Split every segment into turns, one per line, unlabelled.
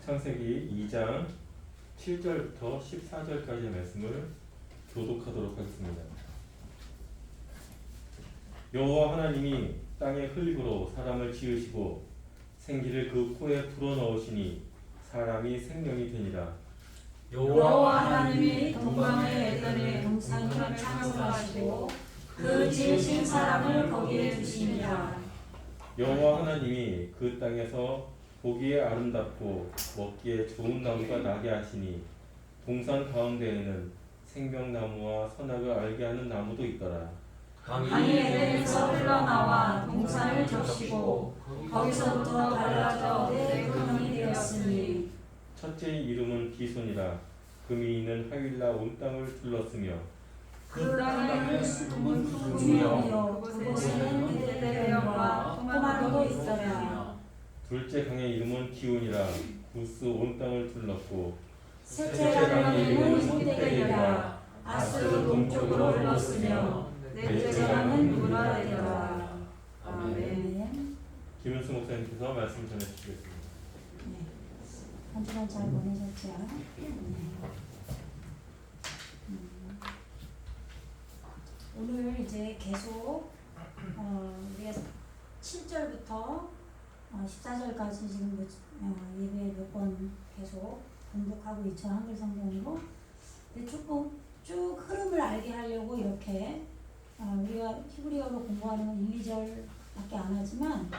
창세기 2장 7절부터 14절까지의 말씀을 교독하도록 하겠습니다. 여호와 하나님이 땅에 흙으로 사람을 지으시고 생기를 그 코에 불어넣으시니 사람이 생명이 되니라.
여호와 하나님이 동방의 에덴에 동산을 창조하시고 그 지으신 사람을 거기에 두시니라.
여호와 하나님이 그 땅에서 보기에 아름답고 먹기에 좋은 나무가 나게 하시니 동산 가운데에는 생명나무와 선악을 알게 하는 나무도 있더라.
강이 에덴에서 흘러나와 동산을 적시고 거기서부터 갈라져 대근원이 되었으니
첫째의 이름은 기손이라. 금이 있는 하윌라 온 땅을 둘렀으며
그 땅에는 수금은 구름이요 그곳에는 베들레헴과 토마토도 있더라.
둘째 강의 이름은 기온이라. 구스 온 땅을 둘렀고
셋째 강의 이름은 손대게니라. 아스로 동쪽으로 흘렀으며 넷째 강은 유라되더라. 아멘.
김은수 목사님께서 말씀 전해주시겠습니다.
네. 한 주간 잘 보내셨죠? 네. 오늘 이제 계속 우리가 7절부터 14절까지 지금 예배 몇 번 계속 공독하고 있죠, 한글 성경으로. 근데 조금 쭉 흐름을 알게 하려고 이렇게 우리가 히브리어로 공부하는 건 1, 2절밖에 안 하지만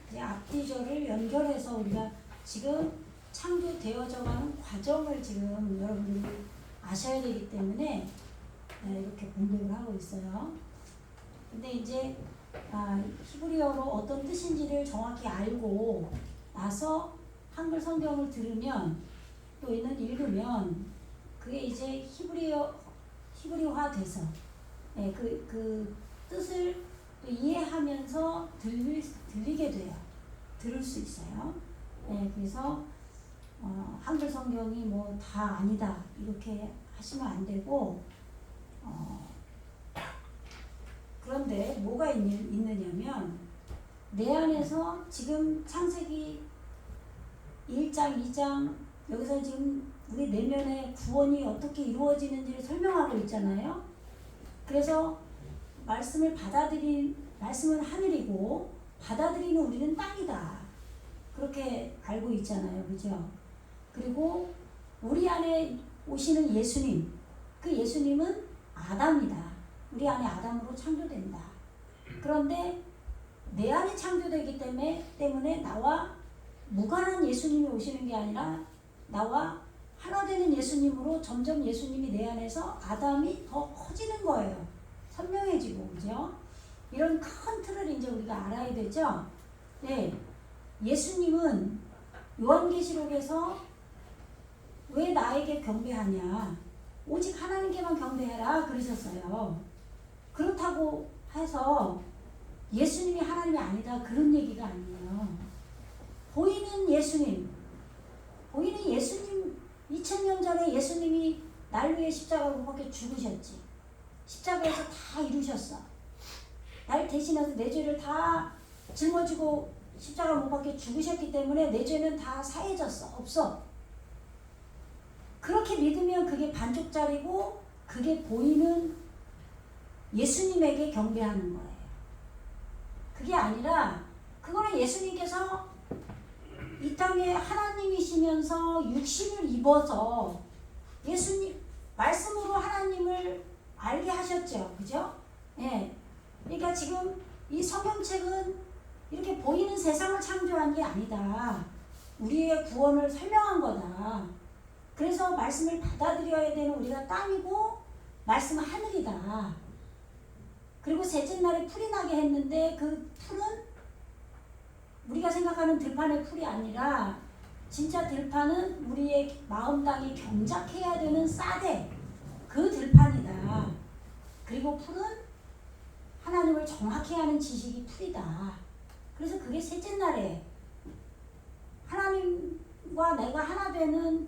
이제 앞뒤 절을 연결해서 우리가 지금 창조되어져가는 과정을 지금 여러분들이 아셔야 되기 때문에 이렇게 공독을 하고 있어요. 근데 이제 히브리어로 어떤 뜻인지를 정확히 알고 나서 한글 성경을 들으면 또 이는 읽으면 그게 이제 히브리화 돼서 그 뜻을 또 이해하면서 들리게 돼요. 들을 수 있어요. 그래서 한글 성경이 뭐 다 아니다 이렇게 하시면 안 되고 그런데 뭐가 있느냐면 내 안에서 지금 창세기 1장, 2장 여기서 지금 우리 내면의 구원이 어떻게 이루어지는지를 설명하고 있잖아요. 그래서 말씀은 하늘이고 받아들이는 우리는 땅이다. 그렇게 알고 있잖아요. 그죠? 그리고 우리 안에 오시는 예수님, 그 예수님은 아담이다. 우리 안에 아담으로 창조된다. 그런데 내 안에 창조되기 때문에 나와 무관한 예수님이 오시는 게 아니라 나와 하나 되는 예수님으로 점점 예수님이 내 안에서 아담이 더 커지는 거예요. 선명해지고, 그죠? 이런 큰 틀을 이제 우리가 알아야 되죠? 네. 예수님은 요한계시록에서 왜 나에게 경배하냐? 오직 하나님께만 경배해라. 그러셨어요. 그렇다고 해서 예수님이 하나님이 아니다. 그런 얘기가 아니에요. 보이는 예수님, 2000년 전에 예수님이 날 위해 십자가 못 박혀 죽으셨지. 십자가에서 다 이루셨어. 날 대신해서 내 죄를 다 짊어지고 십자가 못 박혀 죽으셨기 때문에 내 죄는 다 사해졌어. 없어. 그렇게 믿으면 그게 반쪽짜리고 그게 보이는 예수님에게 경배하는 거예요. 그게 아니라 그거는 예수님께서 이 땅에 하나님이시면서 육신을 입어서 예수님 말씀으로 하나님을 알게 하셨죠. 그죠? 예. 그러니까 지금 이 성경책은 이렇게 보이는 세상을 창조한 게 아니다. 우리의 구원을 설명한 거다. 그래서 말씀을 받아들여야 되는 우리가 땅이고 말씀은 하늘이다. 그리고 셋째 날에 풀이 나게 했는데 그 풀은 우리가 생각하는 들판의 풀이 아니라 진짜 들판은 우리의 마음 땅이 경작해야 되는 쌀대 그 들판이다. 그리고 풀은 하나님을 정확히 아는 지식이 풀이다. 그래서 그게 셋째 날에 하나님과 내가 하나 되는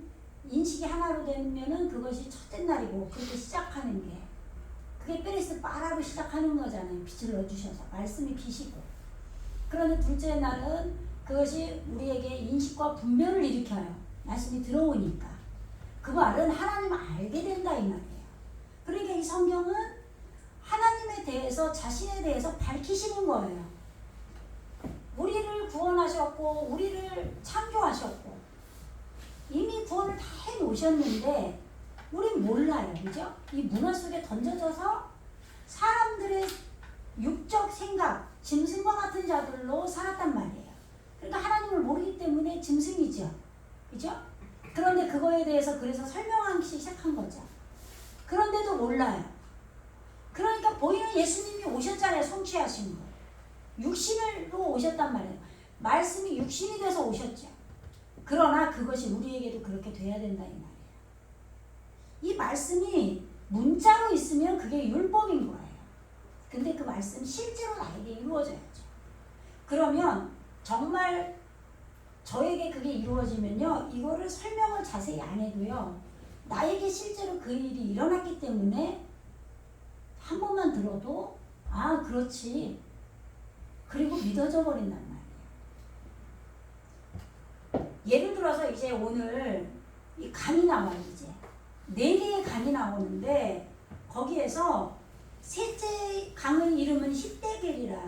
인식이 하나로 되면은 그것이 첫째 날이고 그렇게 시작하는 게 그게 페리스 빠라로 시작하는 거잖아요. 빛을 넣어주셔서 말씀이 빛이고 그런데 둘째 날은 그것이 우리에게 인식과 분별을 일으켜요. 말씀이 들어오니까 그 말은 하나님을 알게 된다 이 말이에요. 그러니까 이 성경은 하나님에 대해서 자신에 대해서 밝히시는 거예요. 우리를 구원하셨고 우리를 창조하셨고 이미 구원을 다 해놓으셨는데 우린 몰라요. 그죠? 이 문화 속에 던져져서 사람들의 육적 생각, 짐승과 같은 자들로 살았단 말이에요. 그러니까 하나님을 모르기 때문에 짐승이죠. 그죠? 그런데 그거에 대해서 그래서 설명하기 시작한 거죠. 그런데도 몰라요. 그러니까 보이는 예수님이 오셨잖아요. 성취하신 거. 육신으로 오셨단 말이에요. 말씀이 육신이 돼서 오셨죠. 그러나 그것이 우리에게도 그렇게 돼야 된다 이 말이에요. 이 말씀이 문자로 있으면 그게 율법인 거예요. 근데 그 말씀 실제로 나에게 이루어져야죠. 그러면 정말 저에게 그게 이루어지면요. 이거를 설명을 자세히 안 해도요. 나에게 실제로 그 일이 일어났기 때문에 한 번만 들어도 아 그렇지. 그리고 믿어져 버린단 말이에요. 예를 들어서 이제 오늘 이 강이 나와요. 이제 4개의 강이 나오는데 거기에서 셋째 강의 이름은 히데겔이라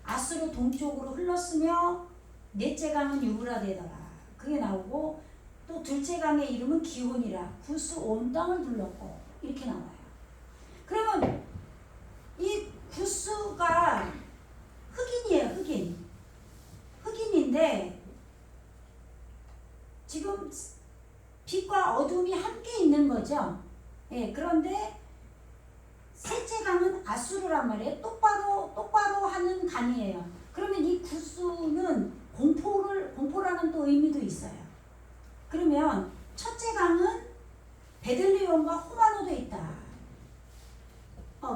아수르 동쪽으로 흘렀으며 넷째 강은 유브라데더라. 그게 나오고 또 둘째 강의 이름은 기혼이라 구스 온 땅을 둘렀고 이렇게 나와요. 그러면 이 구스가 흑인이에요. 흑인인데 지금 빛과 어둠이 함께 있는 거죠. 예, 그런데 셋째 강은 아수르란 말이에요. 똑바로 하는 강이에요. 그러면 이 구스는 공포라는 또 의미도 있어요. 그러면 첫째 강은 베들레헴과 호마노도 있다.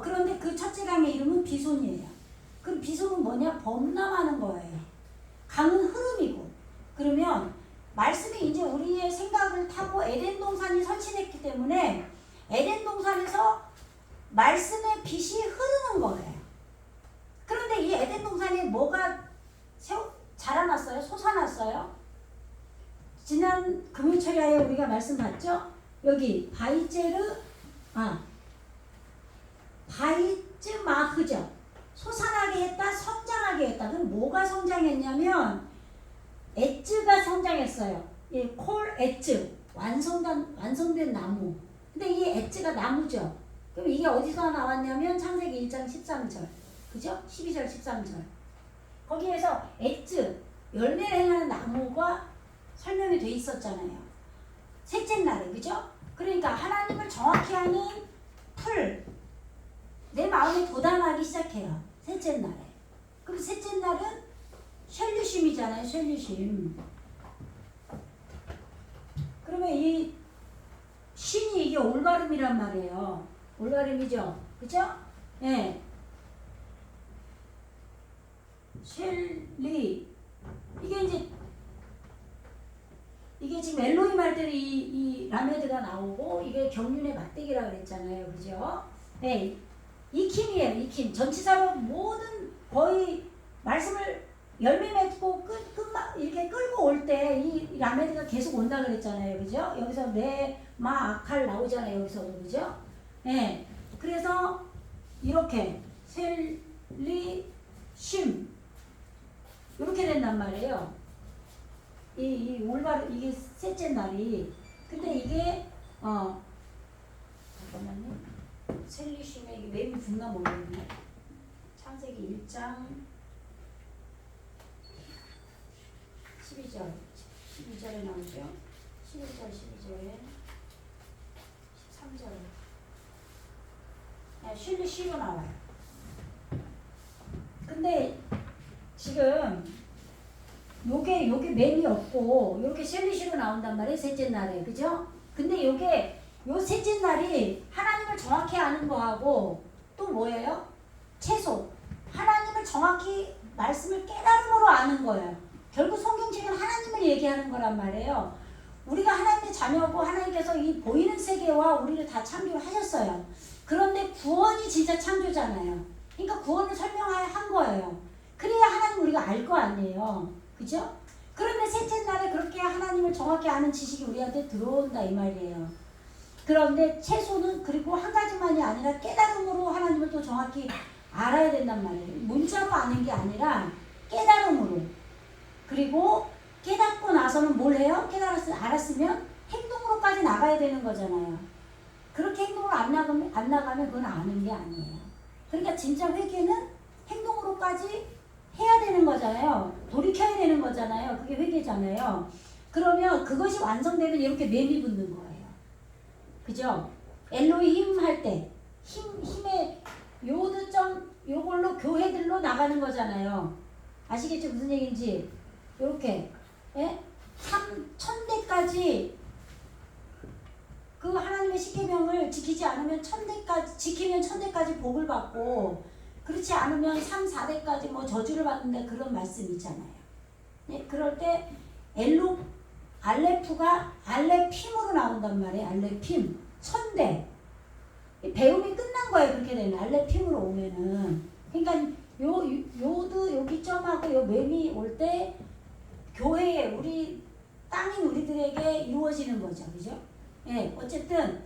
그런데 그 첫째 강의 이름은 비손이에요. 그럼 비손은 뭐냐? 범람하는 거예요. 강은 흐름이고. 그러면 말씀이 이제 우리의 생각을 타고 에덴 동산이 설치됐기 때문에 에덴 동산에서 말씀의 빛이 흐르는 거예요. 그런데 이 에덴 동산에 뭐가 자라났어요? 솟아났어요? 지난 금요철야에 우리가 말씀 봤죠? 여기 바이즈마흐죠. 솟아나게 했다, 성장하게 했다. 그럼 뭐가 성장했냐면 엣즈가 성장했어요. 이 콜 엣즈, 완성된 나무. 근데 이 엣즈가 나무죠. 그럼 이게 어디서 나왔냐면 창세기 1장 13절. 그죠? 12절 13절. 거기에서 엣즈, 열매를 행하는 나무가 설명이 돼 있었잖아요. 셋째 날에. 그죠? 그러니까 하나님을 정확히 하는 풀. 내 마음에 도달하기 시작해요. 셋째 날에. 그럼 셋째 날은 쉘류심이잖아요. 쉘류심. 그러면 이 신이 이게 올바름이란 말이에요. 올바름이죠. 그죠? 예. 네. 쉘리. 이게 지금 엘로힘 할 때는 이 라메드가 나오고 이게 경륜의 막대기라 그랬잖아요. 그죠? 네. 이킴이에요. 이킴. 전치사로 모든 거의 말씀을 열매 맺고 이렇게 끌고 올 때 이 라메드가 계속 온다 그랬잖아요. 그죠? 여기서 아칼 나오잖아요. 여기서도. 그죠? 예. 네. 그래서 이렇게 셀리 쉼 이렇게 된단 말이에요. 이 올바른 이게 셋째 날이. 근데 이게 잠깐만요. 셀리 쉼에 이게 맵이 붙나 모르겠네. 창세기 1장 12절에 나오죠. 11절 12절에 13절에 쉴리 쉬로 나와요. 근데 지금 요게 맴이 없고 요렇게 쉘리시로 나온단 말이에요. 셋째 날에. 그죠? 근데 요 셋째 날이 하나님을 정확히 아는 거하고 또 뭐예요? 채소. 하나님을 정확히 말씀을 깨달음으로 아는 거예요. 결국 성경책은 하나님을 얘기하는 거란 말이에요. 우리가 하나님의 자녀고 하나님께서 이 보이는 세계와 우리를 다 창조를 하셨어요. 그런데 구원이 진짜 창조잖아요. 그러니까 구원을 설명한 거예요. 그래야 하나님 우리가 알 거 아니에요. 그죠? 그런데 셋째 날에 그렇게 하나님을 정확히 아는 지식이 우리한테 들어온다 이 말이에요. 그런데 채소는 그리고 한 가지만이 아니라 깨달음으로 하나님을 또 정확히 알아야 된단 말이에요. 문자로 아는 게 아니라 깨달음으로. 그리고 깨닫고 나서는 뭘 해요? 알았으면 행동으로까지 나가야 되는 거잖아요. 그렇게 행동으로 안 나가면 그건 아는 게 아니에요. 그러니까 진짜 회개는 행동으로까지 해야 되는 거잖아요. 돌이켜야 되는 거잖아요. 그게 회개잖아요. 그러면 그것이 완성되면 이렇게 매미 붙는 거예요. 그죠? 엘로힘 할 때 힘의 요드점 요걸로 교회들로 나가는 거잖아요. 아시겠죠? 무슨 얘기인지. 요렇게 예? 1000대까지 그 하나님의 십계명을 지키지 않으면 지키면 1000대까지 복을 받고 그렇지 않으면 3, 4대까지 뭐 저주를 받는다 그런 말씀 있잖아요. 네? 그럴 때 알레프가 알레핌으로 나온단 말이에요. 알레핌 1000대 배움이 끝난 거예요. 그렇게 되면 알레핌으로 오면은 그러니까 요드 여기 점하고 요 매미 올 때 교회에 우리 땅인 우리들에게 이루어지는 거죠. 그죠? 예, 어쨌든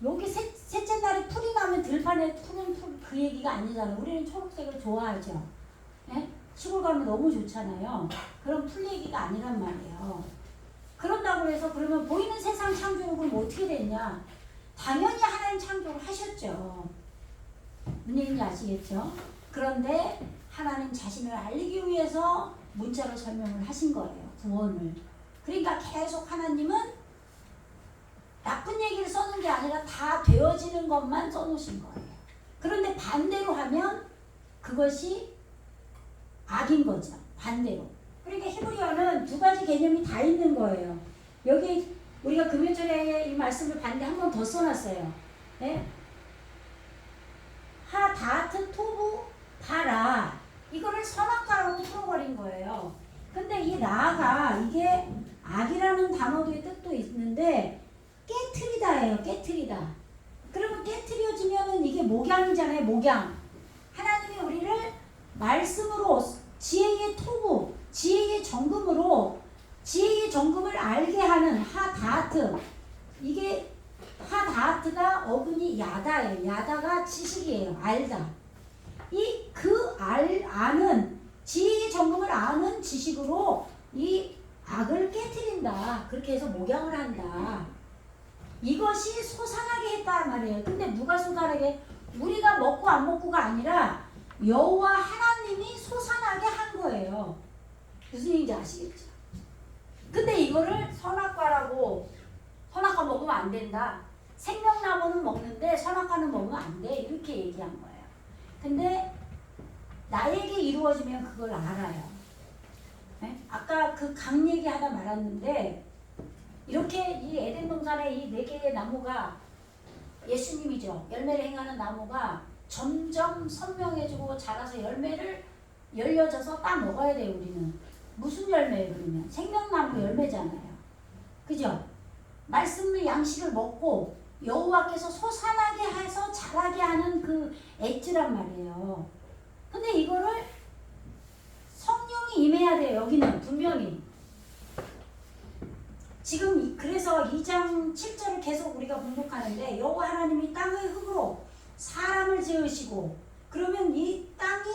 여기 셋째 날에 풀이 나면 들판에 푸는 풀 그 얘기가 아니잖아요. 우리는 초록색을 좋아하죠. 예? 시골 가면 너무 좋잖아요. 그런 풀 얘기가 아니란 말이에요. 그런다고 해서 그러면 보이는 세상 창조는 그럼 어떻게 됐냐? 당연히 하나님 창조를 하셨죠. 무슨 얘기인지 아시겠죠? 그런데 하나님 자신을 알리기 위해서 문자로 설명을 하신 거예요. 구원을. 그러니까 계속 하나님은 나쁜 얘기를 써는 게 아니라 다 되어지는 것만 써놓으신 거예요. 그런데 반대로 하면 그것이 악인 거죠. 반대로. 그러니까 히브리어는 두 가지 개념이 다 있는 거예요. 여기 우리가 금요일에 이 말씀을 봤는데 한 번 더 써놨어요. 네? 하 다트 토부 바라 이거를 선악과라고 풀어버린 거예요. 근데 이 라가 이게 악이라는 단어의 뜻도 있는데 깨트리다예요. 깨트리다. 그러면 깨트려지면은 이게 목양이잖아요. 목양. 하나님이 우리를 말씀으로 지혜의 토부, 지혜의 정금으로 지혜의 정금을 알게 하는 하다하트. 이게 하다하트가 어근이 야다예요. 야다가 지식이에요. 알다. 아는 지혜의 정금을 아는 지식으로 이 악을 깨트린다. 그렇게 해서 목양을 한다. 이것이 솟아나게 했다 말이에요. 근데 누가 솟아나게? 우리가 먹고 안 먹고가 아니라 여호와 하나님이 솟아나게 한 거예요. 무슨 얘기인지 아시겠죠? 근데 이거를 선악과라고 선악과 먹으면 안 된다. 생명나무는 먹는데 선악과는 먹으면 안 돼. 이렇게 얘기한 거예요. 근데 나에게 이루어지면 그걸 알아요. 네? 아까 그 강 얘기하다 말았는데 이렇게 이 에덴 동산에 이 4개의 나무가 예수님이죠. 열매를 행하는 나무가 점점 선명해지고 자라서 열매를 열려져서 따 먹어야 돼요. 우리는. 무슨 열매예요 그러면? 생명나무 열매잖아요. 그죠? 말씀의 양식을 먹고 여호와께서 솟아나게 해서 자라게 하는 그 엣지란 말이에요. 근데 이거를 성령이 임해야 돼요. 여기는 분명히. 지금 그래서 2장 7절을 계속 우리가 공독하는데 여호와 하나님이 땅의 흙으로 사람을 지으시고 그러면 이 땅이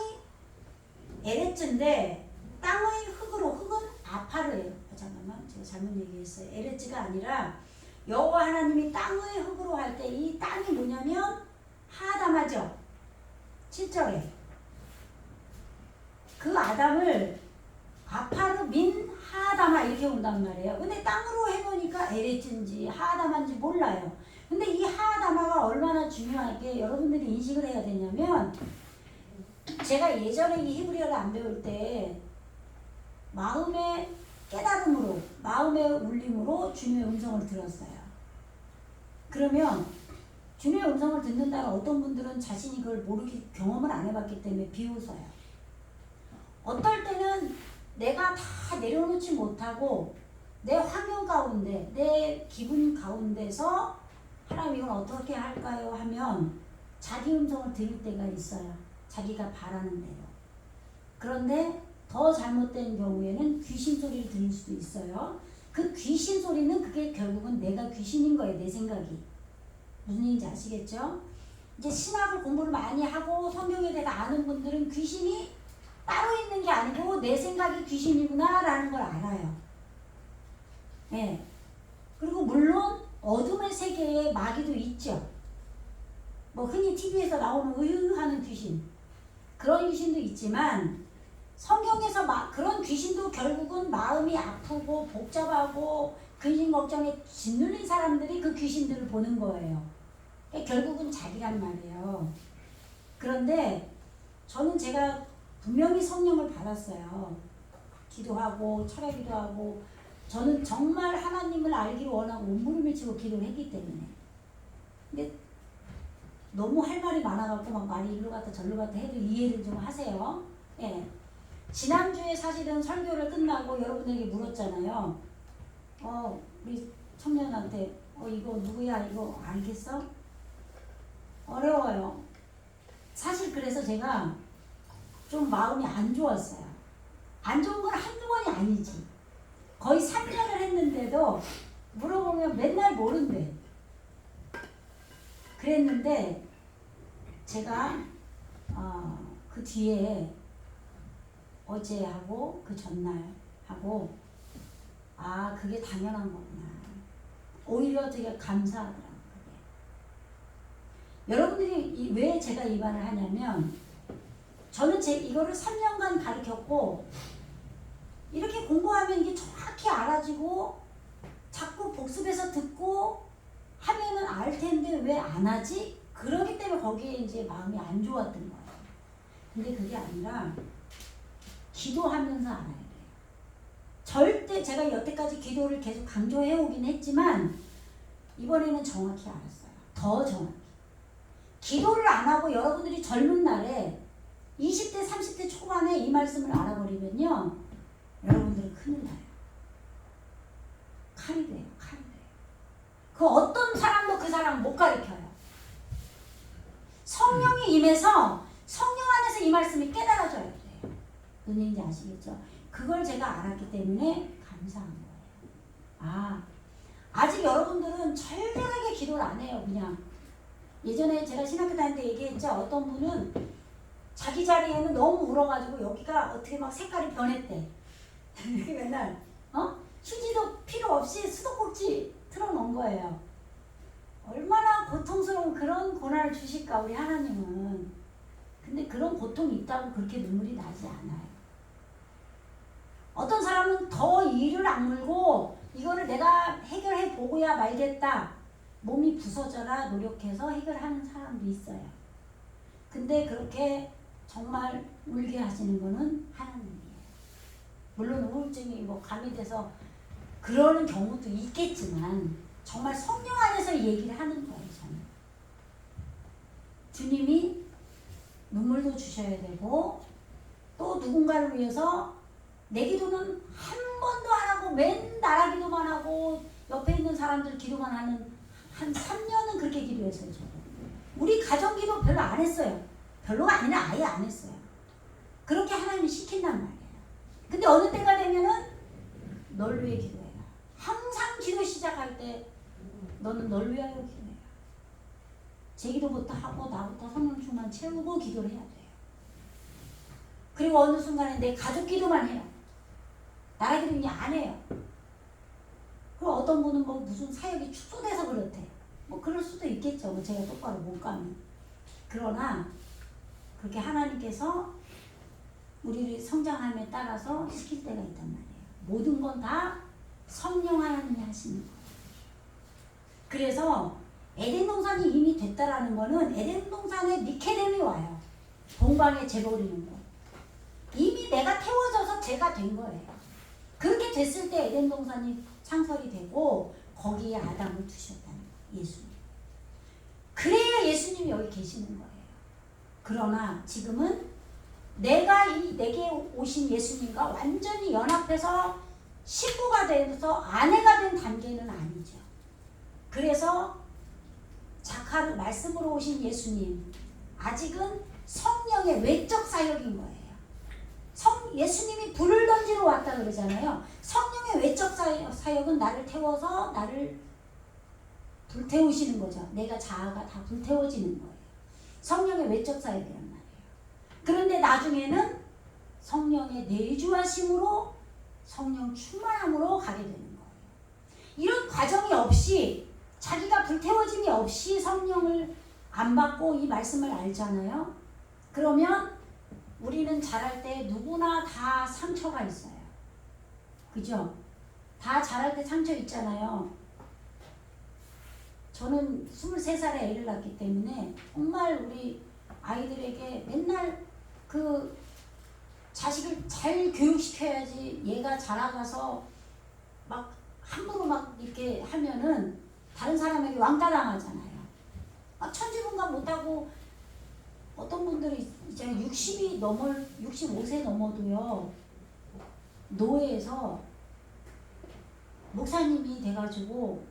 에레츠인데 땅의 흙으로 흙은 아파르예요. 잠깐만 제가 잘못 얘기했어요. 에레츠가 아니라 여호와 하나님이 땅의 흙으로 할 때 이 땅이 뭐냐면 하아담하죠. 7절에 그 아담을 아파르 민 하아담아 이렇게 온단 말이에요. 근데 땅으로 해보니까 에레츠인지 하아담한지 몰라요. 근데 이 하아담아가 얼마나 중요하게 여러분들이 인식을 해야 되냐면 제가 예전에 이 히브리어를 안 배울 때 마음의 깨달음으로 마음의 울림으로 주님의 음성을 들었어요. 그러면 주님의 음성을 듣는다는 어떤 분들은 자신이 그걸 모르기 경험을 안 해봤기 때문에 비웃어요. 어떨 때는 내가 다 내려놓지 못하고 내 환경 가운데 내 기분 가운데서 하나님 이건 어떻게 할까요 하면 자기 음성을 들을 때가 있어요. 자기가 바라는 대로. 그런데 더 잘못된 경우에는 귀신 소리를 들을 수도 있어요. 그 귀신 소리는 그게 결국은 내가 귀신인 거예요. 내 생각이. 무슨 얘기인지 아시겠죠? 이제 신학을 공부를 많이 하고 성경에 대해 아는 분들은 귀신이 따로 있는 게 아니고 내 생각이 귀신이구나 라는 걸 알아요. 예. 그리고 물론 어둠의 세계에 마귀도 있죠. 뭐 흔히 TV에서 나오는 하는 귀신, 그런 귀신도 있지만 성경에서 그런 귀신도 결국은 마음이 아프고 복잡하고 근심 걱정에 짓눌린 사람들이 그 귀신들을 보는 거예요. 그러니까 결국은 자기란 말이에요. 그런데 저는 제가 분명히 성령을 받았어요. 기도하고 철야기도 하고 저는 정말 하나님을 알기를 원하고 온무릎을 치고 기도를 했기 때문에. 근데 너무 할 말이 많아갖고 막 말이 일로 갔다 절로 갔다 해도 이해를 좀 하세요. 예. 지난주에 사실은 설교를 끝나고 여러분에게 물었잖아요. 우리 청년한테 이거 누구야 이거 알겠어? 어려워요. 사실 그래서 제가 좀 마음이 안 좋았어요. 안 좋은 건 한두 번이 아니지. 거의 3년을 했는데도 물어보면 맨날 모른대. 그랬는데 제가 그 뒤에 어제 하고 그 전날 하고 그게 당연한 거구나. 오히려 되게 감사하더라고요. 여러분들이 왜 제가 이 말을 하냐면 저는 이거를 3년간 가르쳤고 이렇게 공부하면 이게 정확히 알아지고 자꾸 복습해서 듣고 하면은 알 텐데 왜 안 하지? 그러기 때문에 거기에 이제 마음이 안 좋았던 거예요. 근데 그게 아니라 기도하면서 알아야 돼요. 절대 제가 여태까지 기도를 계속 강조해 오긴 했지만 이번에는 정확히 알았어요. 더 정확히. 기도를 안 하고 여러분들이 젊은 날에 20대, 30대 초반에 이 말씀을 알아버리면요. 여러분들은 큰일 나요. 칼이 돼요. 칼이 돼요. 그 어떤 사람도 그 사람 못 가르쳐요. 성령이 임해서 성령 안에서 이 말씀이 깨달아져야 돼요. 무슨 얘기인지 아시겠죠? 그걸 제가 알았기 때문에 감사한 거예요. 아직 여러분들은 절절하게 기도를 안 해요. 그냥 예전에 제가 신학교 다닐 때 얘기했죠. 어떤 분은 자기 자리에는 너무 울어가지고 여기가 어떻게 막 색깔이 변했대. 이렇게 맨날 휴지도 필요 없이 수도꼭지 틀어놓은 거예요. 얼마나 고통스러운 그런 고난을 주실까 우리 하나님은. 근데 그런 고통이 있다고 그렇게 눈물이 나지 않아요. 어떤 사람은 더 이를 악물고 이거를 내가 해결해 보고야 말겠다. 몸이 부서져라 노력해서 해결하는 사람도 있어요. 근데 그렇게 정말 울게 하시는 거는 하나님이에요. 물론 우울증이 뭐 가미돼서 그러는 경우도 있겠지만 정말 성령 안에서 얘기를 하는 거예요. 저는. 주님이 눈물도 주셔야 되고 또 누군가를 위해서 내 기도는 한 번도 안 하고 맨날 기도만 하고 옆에 있는 사람들 기도만 하는 한 3년은 그렇게 기도했어요. 저도. 우리 가정 기도 별로 안 했어요. 별로가 아니라 아예 안 했어요. 그렇게 하나님이 시킨단 말이에요. 근데 어느 때가 되면은 널 위해 기도해라. 항상 기도 시작할 때 너는 널 위하여 기도해라. 제 기도부터 하고 나부터 성령 충만 채우고 기도를 해야 돼요. 그리고 어느 순간에 내 가족 기도만 해요. 나라 기도 그냥 안 해요. 그리고 어떤 분은 뭐 무슨 사역이 축소돼서 그렇대. 뭐 그럴 수도 있겠죠. 뭐 제가 똑바로 못 가면. 그러나 그렇게 하나님께서 우리를 성장함에 따라서 시킬 때가 있단 말이에요. 모든 건 다 성령 하나님이 하시는 거예요. 그래서 에덴 동산이 이미 됐다라는 거는 에덴 동산에 니케뎀이 와요. 동방에 재버리는 거. 이미 내가 태워져서 죄가 된 거예요. 그렇게 됐을 때 에덴 동산이 창설이 되고 거기에 아담을 두셨다는 거예요. 예수님. 그래야 예수님이 여기 계시는 거예요. 그러나 지금은 내게 오신 예수님과 완전히 연합해서 식구가 돼서 아내가 된 단계는 아니죠. 그래서 자카르 말씀으로 오신 예수님 아직은 성령의 외적 사역인 거예요. 예수님이 불을 던지러 왔다 그러잖아요. 성령의 외적 사역은 나를 태워서 나를 불태우시는 거죠. 내가 자아가 다 불태워지는 거예요. 성령의 외적 사역이란 말이에요. 그런데 나중에는 성령의 내주하심으로 성령 충만함으로 가게 되는 거예요. 이런 과정이 없이 자기가 불태워짐이 없이 성령을 안 받고 이 말씀을 알잖아요. 그러면 우리는 자랄 때 누구나 다 상처가 있어요. 그죠? 다 자랄 때 상처 있잖아요. 저는 23살에 애를 낳기 때문에 정말 우리 아이들에게 맨날 그 자식을 잘 교육시켜야지 얘가 자라가서 막 함부로 막 이렇게 하면은 다른 사람에게 왕따 당하잖아요. 막 천지분간 못하고 어떤 분들이 이제 65세 넘어도요, 노예에서 목사님이 돼가지고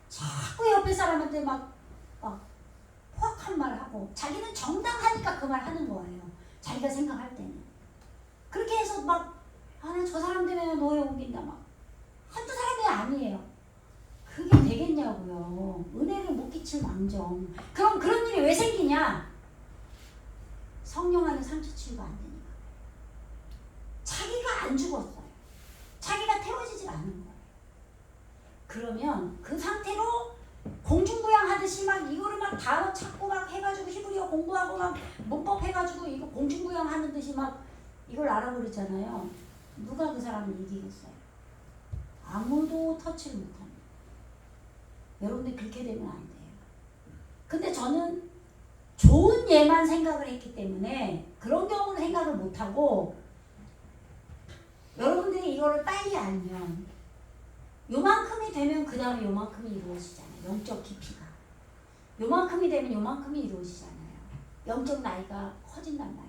자꾸 옆에 사람한테 막 포악한 말 하고 자기는 정당하니까 그 말 하는 거예요. 자기가 생각할 때는. 그렇게 해서 막, 나 저 사람 때문에 노예 옮긴다 막. 한두 사람이 아니에요. 그게 되겠냐고요. 은혜를 못 끼칠 망정. 그럼 그런 일이 왜 생기냐? 성령 안에 상처 치유가 안 되니까. 자기가 안 죽었어요. 자기가 태워지질 않은 거예요. 그러면 그 상태로 공중부양하듯이 막 이거를 막 단어 찾고 막 해가지고 히브리어 공부하고 막 문법 해가지고 이거 공중부양하는 듯이 막 이걸 알아버리잖아요. 누가 그 사람을 이기겠어요? 아무도 터치를 못합니다. 여러분들 그렇게 되면 안 돼요. 근데 저는 좋은 예만 생각을 했기 때문에 그런 경우는 생각을 못하고, 여러분들이 이거를 빨리 알면 요만큼이 되면 그 다음에 요만큼이 이루어지잖아요. 영적 깊이가 요만큼이 되면 요만큼이 이루어지잖아요. 영적 나이가 커진단 말이에요.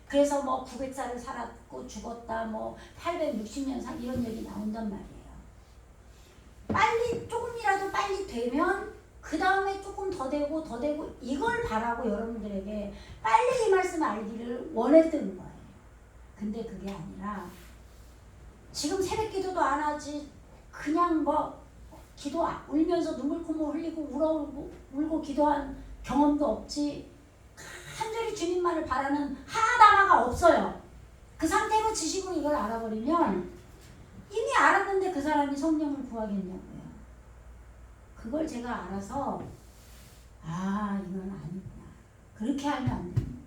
그래서 뭐 900살을 살았고 죽었다, 뭐 860년 산 이런 얘기 나온단 말이에요. 빨리 조금이라도 빨리 되면 그 다음에 조금 더 되고 이걸 바라고 여러분들에게 빨리 이 말씀을 알기를 원했던 거예요. 근데 그게 아니라 지금 새벽 기도도 안 하지, 그냥 뭐 기도 울면서 눈물 콧물 흘리고 울고 기도한 경험도 없지, 간절히 주님만을 바라는 하나다마가 없어요. 그 상태로 지식으로 이걸 알아버리면 이미 알았는데 그 사람이 성령을 구하겠냐고요. 그걸 제가 알아서 이건 아니구나. 그렇게 하면 안 되는구나.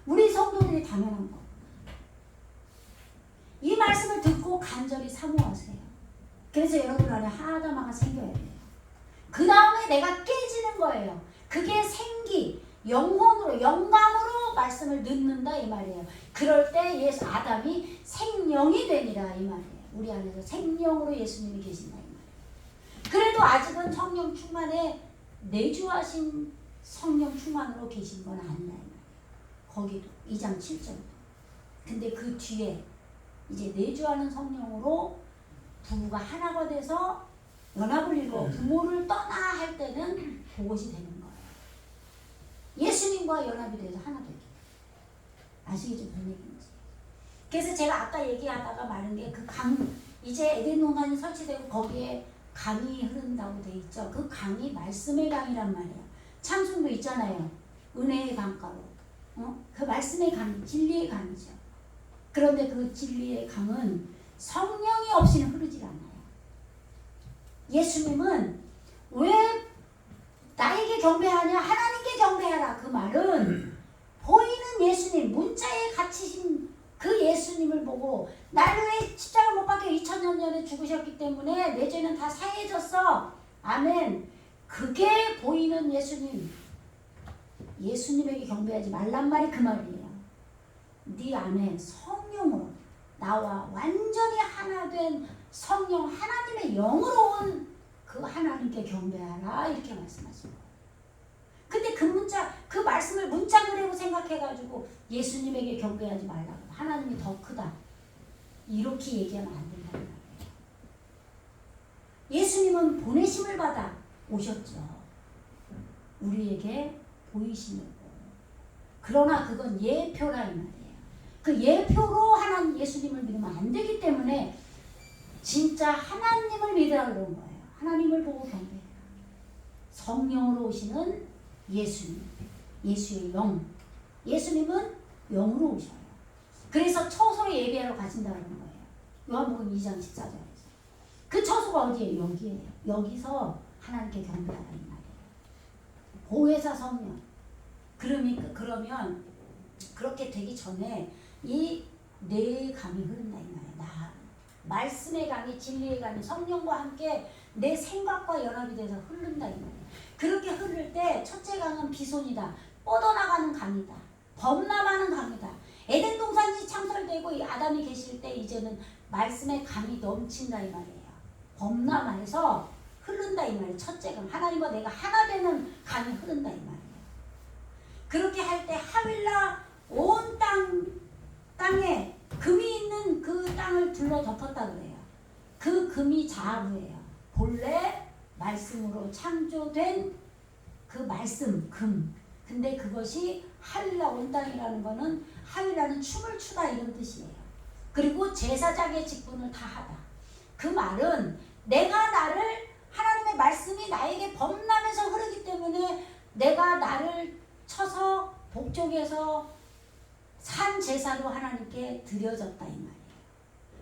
우리 성도들이 당연한 거구나. 이 말씀을 듣고 간절히 사모하세요. 그래서 여러분 안에 하나다마가 생겨야 돼요. 그 다음에 내가 깨지는 거예요. 그게 영혼으로, 영감으로 말씀을 듣는다 이 말이에요. 그럴 때 아담이 생명이 되니라 이 말이에요. 우리 안에서 생명으로 예수님이 계신다 이 말이에요. 그래도 아직은 성령 충만에 내주하신 성령 충만으로 계신 건 아니라 이 말이에요. 거기도 2장 7절도. 근데 그 뒤에 이제 내주하는 성령으로 부부가 하나가 돼서 연합을 이루어 부모를 떠나 할 때는 그것이 되는 거예요. 예수님과 연합이 돼서 하나 되기. 아시겠죠? 무슨 얘기인지. 그래서 제가 아까 얘기하다가 말한 게 그 이제 에덴 동산이 설치되고 거기에 강이 흐른다고 돼 있죠. 그 강이 말씀의 강이란 말이에요. 찬송도 있잖아요. 은혜의 강가로. 그 말씀의 강, 진리의 강이죠. 그런데 그 진리의 강은 성령이 없이는 흐르지 않아요. 예수님은 왜 나에게 경배하냐? 하나님께 경배하라. 그 말은 보이는 예수님, 문자에 갇히신 그 예수님을 보고 나를 왜 십자가 못 박혀 2000년 전에 죽으셨기 때문에 내 죄는 다 사해졌어. 아멘. 그게 보이는 예수님. 예수님에게 경배하지 말란 말이 그 말이에요. 네 안에 성령으로 나와 완전히 하나 된 성령 하나님의 영으로 온 그 하나님께 경배하라 이렇게 말씀하신 거예요. 근데 그 말씀을 문자 그대로 생각해가지고 예수님에게 경배하지 말라고, 하나님이 더 크다 이렇게 얘기하면 안 된다는 말이에요. 예수님은 보내심을 받아 오셨죠. 우리에게 보이시려고. 그러나 그건 예표라 이 말이에요. 그 예표로 하나님 예수님을 믿으면 안 되기 때문에 진짜 하나님을 믿으라 그런 거예요. 하나님을 보고 경배해라. 성령으로 오시는 예수님, 예수의 영. 예수님은 영으로 오셔요. 그래서 처소로 예배하러 가신다는 거예요. 요한복음 2장 14절에서. 그 처소가 어디예요? 여기에요. 여기서 하나님께 경배하라 이 말이에요. 보혜사 성령. 그러면 그렇게 되기 전에 이 내 감이 흐른다 이 말이에요. 나 말씀의 감이, 진리의 감이 성령과 함께 내 생각과 연합이 돼서 흐른다 이 말이에요. 그렇게 흐를 때 첫째 강은 비손이다. 뻗어나가는 강이다. 범람하는 강이다. 에덴 동산이 창설되고 이 아담이 계실 때 이제는 말씀의 강이 넘친다 이 말이에요. 범람해서 흐른다 이 말이에요. 첫째 강. 하나님과 내가 하나 되는 강이 흐른다 이 말이에요. 그렇게 할 때 하윌라 온 땅에 금이 있는 그 땅을 둘러 덮었다 그래요. 그 금이 자루예요. 본래 말씀으로 창조된 그 말씀 금. 근데 그것이 하윌라 온 땅이라는 거는 하윌라는 춤을 추다 이런 뜻이에요. 그리고 제사장의 직분을 다하다. 그 말은 내가 나를 하나님의 말씀이 나에게 범람해서 흐르기 때문에 내가 나를 쳐서 복종해서 산 제사로 하나님께 드려졌다 이 말이에요.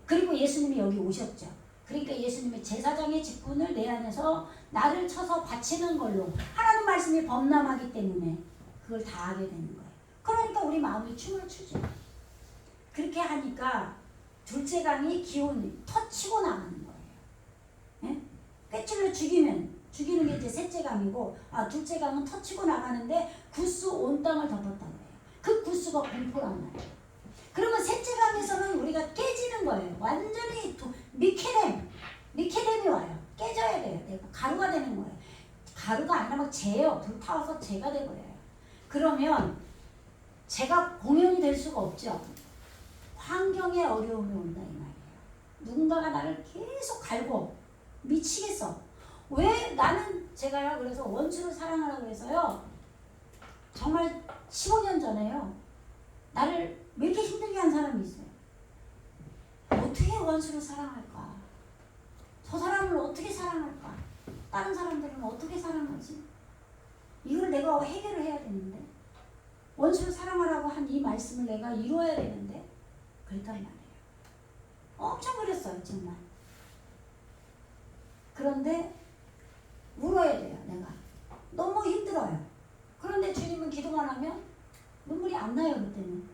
그리고 예수님이 여기 오셨죠. 그러니까 예수님의 제사장의 직분을 내 안에서 나를 쳐서 바치는 걸로 하나님 말씀이 범람하기 때문에 그걸 다 하게 되는 거예요. 그러니까 우리 마음이 춤을 추죠. 그렇게 하니까 둘째 강이 기온이 터치고 나가는 거예요. 예? 꿰찔러 죽이는 게 이제 셋째 강이고, 둘째 강은 터치고 나가는데 구스 온 땅을 덮었다는 거예요. 그 구스가 공포란 말이에요. 그러면 셋째 강에서는 우리가 깨지는 거예요. 완전히 미케뎀이 와요. 깨져야 돼요. 내가 가루가 되는 거예요. 가루가 아니라 막 재요. 불타와서 재가 돼버려요. 그러면 제가 공연이 될 수가 없죠. 환경에 어려움이 온다 이 말이에요. 누군가가 나를 계속 갈고 미치겠어. 왜 나는 제가요 그래서 원수를 사랑하라 그래서요 정말 15년 전에요 나를 왜 이렇게 힘들게 한 사람이 있어요. 어떻게 원수를 사랑할까? 저 사람을 어떻게 사랑할까? 다른 사람들은 어떻게 사랑하지? 이걸 내가 해결을 해야 되는데 원수를 사랑하라고 한 이 말씀을 내가 이루어야 되는데 그랬단 말이에요. 엄청 그랬어요 정말. 그런데 울어야 돼요 내가. 너무 힘들어요. 그런데 주님은 기도만 하면 눈물이 안 나요 그때는.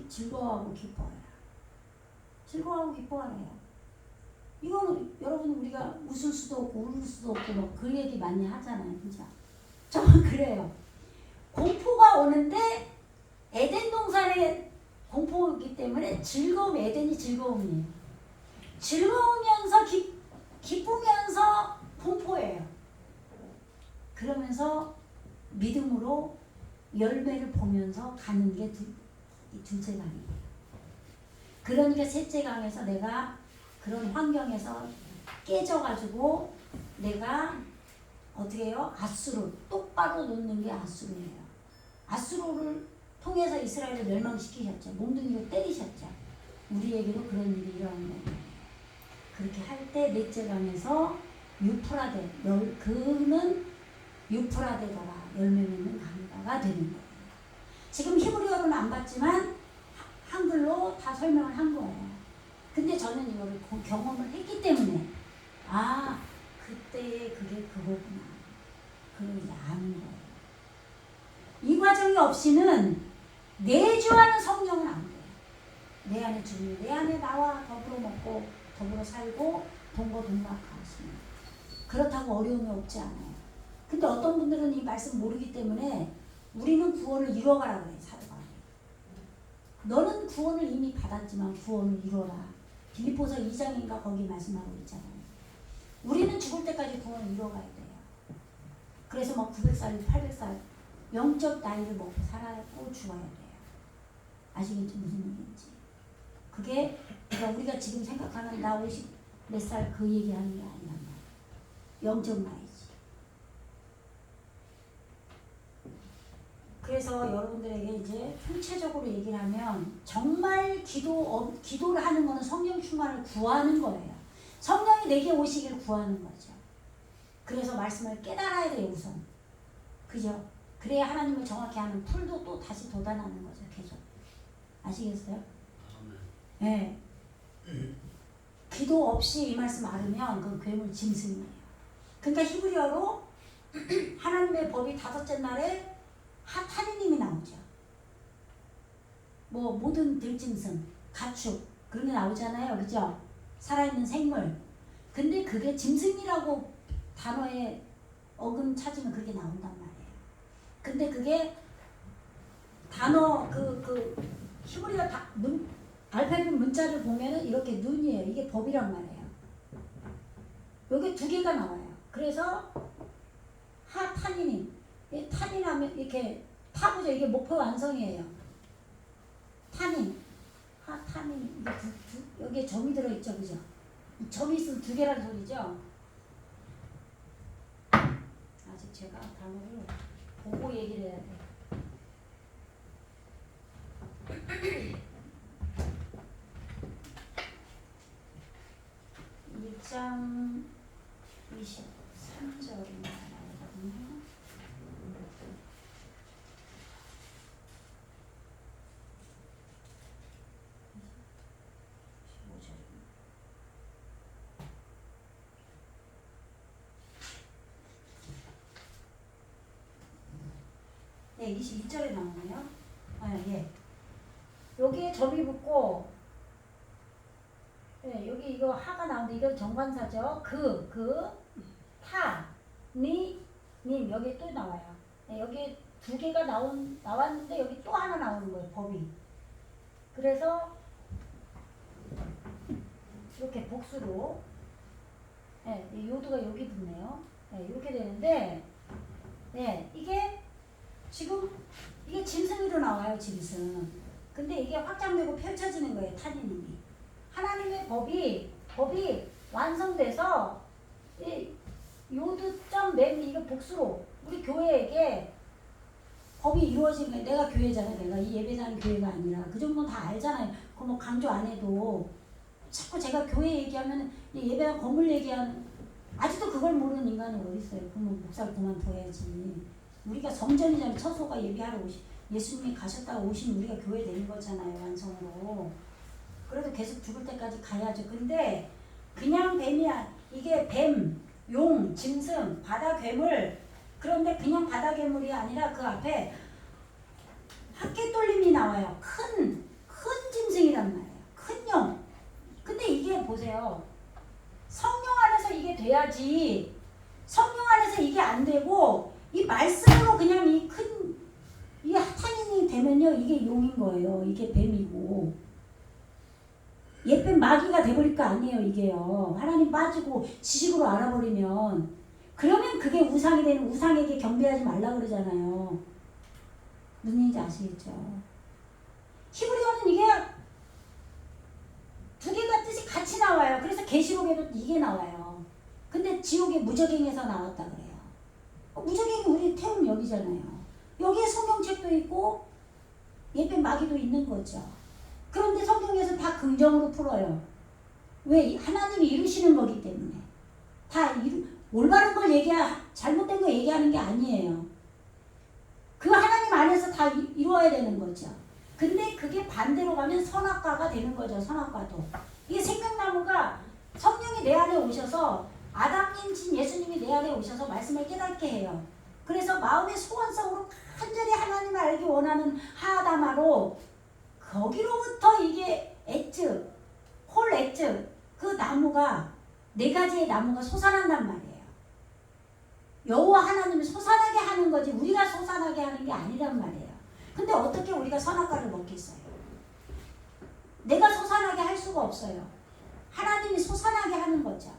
즐거워하고 기뻐해라. 즐거워하고 기뻐하래요. 이거는 여러분 우리가 웃을 수도 없고 울 수도 없고 뭐 그 얘기 많이 하잖아요 진짜. 정말 그래요. 공포가 오는데 에덴 동산의 공포이기 때문에 에덴이 즐거움이에요. 즐거우면서 기쁘면서 공포예요. 그러면서 믿음으로 열매를 보면서 가는 게 둘째 강이에요. 그러니까 셋째 강에서 내가 그런 환경에서 깨져가지고 내가 어떻게 해요? 아수르 똑바로 놓는 게 아수르예요. 아수르를 통해서 이스라엘을 멸망시키셨죠. 몽둥이로 때리셨죠. 우리에게도 그런 일이 일어나는 거예요. 그렇게 할 때 넷째 강에서 유프라데 그는 유프라데더라 열매 맺는 강가가 되는 거예요. 지금 히브리어로는 안 봤지만 한글로 다 설명을 한 거예요. 근데 저는 이거를 경험을 했기 때문에 그때의 그게 그거구나. 그걸 이제 아는 거예요. 이 과정이 없이는 내주하는 성령은 안 돼요. 내 안에 주님, 내 안에 나와 더불어 먹고 더불어 살고 동거동락하시는. 그렇다고 어려움이 없지 않아요. 근데 어떤 분들은 이 말씀 모르기 때문에 우리는 구원을 이뤄가라 그래요. 사도가. 너는 구원을 이미 받았지만 구원을 이뤄라. 빌립보서 2장인가 거기 말씀하고 있잖아요. 우리는 죽을 때까지 구원을 이뤄가야 돼요. 그래서 막 900살, 800살 영적 나이를 먹고 살고 죽어야 돼요. 아시겠죠? 무슨 얘기인지. 그게 그러니까 우리가 지금 생각하는 나 50 몇 살 그 얘기하는 게 아니란 말이에요. 영적 나이지. 그래서 여러분들에게 이제 총체적으로 얘기를 하면 정말 기도를 하는 거는 성령 충만을 구하는 거예요. 성령이 내게 오시길 구하는 거죠. 그래서 말씀을 깨달아야 돼요, 우선. 그죠? 그래야 하나님을 정확히 하는 풀도 또 다시 돋아나는 거죠, 계속. 아시겠어요? 네. 기도 없이 이 말씀 알으면 그건 괴물 짐승이에요. 그러니까 히브리어로 하나님의 법이 다섯째 날에 하타니님이 나오죠. 뭐 모든 들짐승, 가축 그런 게 나오잖아요, 그죠? 살아있는 생물. 근데 그게 짐승이라고 단어에 어금 찾으면 그렇게 나온단 말이에요. 근데 그게 단어 히브리어 알파벳 문자를 보면은 이렇게 눈이에요. 이게 법이란 말이에요. 여기 두 개가 나와요. 그래서 하타니님, 탄이라면 이렇게 타보죠. 이게 목표 완성이에요. 탄인, 하타님, 이게 여기에 점이 들어있죠, 그죠? 점이 있으면 두 개라는 소리죠. 아직 제가 단어를 보고 얘기를 해야 돼. (1장 23절입니다) 나오거든요. 네, 22절에 나오네요. 아, 예. 여기에 점이 붙고, 네, 여기 이거 하가 나오는데 이건 정관사죠. 님 여기 또 나와요. 네, 여기 두 개가 나왔는데 여기 또 하나 나오는 거예요, 법이. 그래서 이렇게 복수로, 네, 이 요두가 여기 붙네요. 네, 이렇게 되는데, 네, 이게 지금 이게 짐승으로 나와요, 짐승. 근데 이게 확장되고 펼쳐지는 거예요, 타니님이. 하나님의 법이 완성돼서 이 요드점 이거 복수로 우리 교회에게 법이 이루어지는 거예요. 내가 교회잖아요. 내가 이 예배자는 교회가 아니라 그 정도는 다 알잖아요. 그 뭐 강조 안 해도 자꾸 제가 교회 얘기하면 이 예배당 건물 얘기하는 아직도 그걸 모르는 인간은 어디 있어요? 그러면 목사를 그만둬야지. 우리가 성전이잖아요. 처소가 예배하러 예수님이 가셨다가 오신 우리가 교회 되는 거잖아요. 완성으로. 그래도 계속 죽을 때까지 가야죠. 근데 그냥 뱀이야. 이게 뱀, 용, 짐승, 바다 괴물. 그런데 그냥 바다 괴물이 아니라 그 앞에 학개돌림이 나와요. 큰 짐승이란 말이에요. 큰 용. 근데 이게 보세요. 성령 안에서 이게 돼야지. 성령 안에서 이게 안 되고 이 말씀으로 그냥 이 하타님이 되면요. 이게 용인 거예요. 이게 뱀이고. 옛뱀 마귀가 돼버릴 거 아니에요. 이게요. 하나님 빠지고 지식으로 알아버리면 그러면 그게 우상이 되는 우상에게 경배하지 말라 그러잖아요. 무슨 얘기인지 아시겠죠? 히브리어는 이게 두 개가 뜻이 같이 나와요. 그래서 계시록에도 이게 나와요. 근데 지옥의 무적행에서 나왔다 그래요. 무적행이 우리 태움 여기잖아요. 여기에 성경책도 있고 옛뱀 마귀도 있는 거죠. 그런데 성경에서 다 긍정으로 풀어요. 왜? 하나님이 이루시는 거기 때문에. 다 올바른 걸 잘못된 거 얘기하는 게 아니에요. 그 하나님 안에서 다 이루어야 되는 거죠. 근데 그게 반대로 가면 선악과가 되는 거죠. 선악과도. 이게 생명나무가 성령이 내 안에 오셔서 아담님 신 예수님이 내 안에 오셔서 말씀을 깨닫게 해요. 그래서 마음의 소원성으로 간절히 하나님을 알기 원하는 하아다마로 거기로부터 이게 홀 엣즈, 그 나무가 네 가지의 나무가 솟아난단 말이에요. 여호와 하나님이 솟아나게 하는 거지 우리가 솟아나게 하는 게 아니란 말이에요. 근데 어떻게 우리가 선악과를 먹겠어요? 내가 솟아나게 할 수가 없어요. 하나님이 솟아나게 하는 거죠.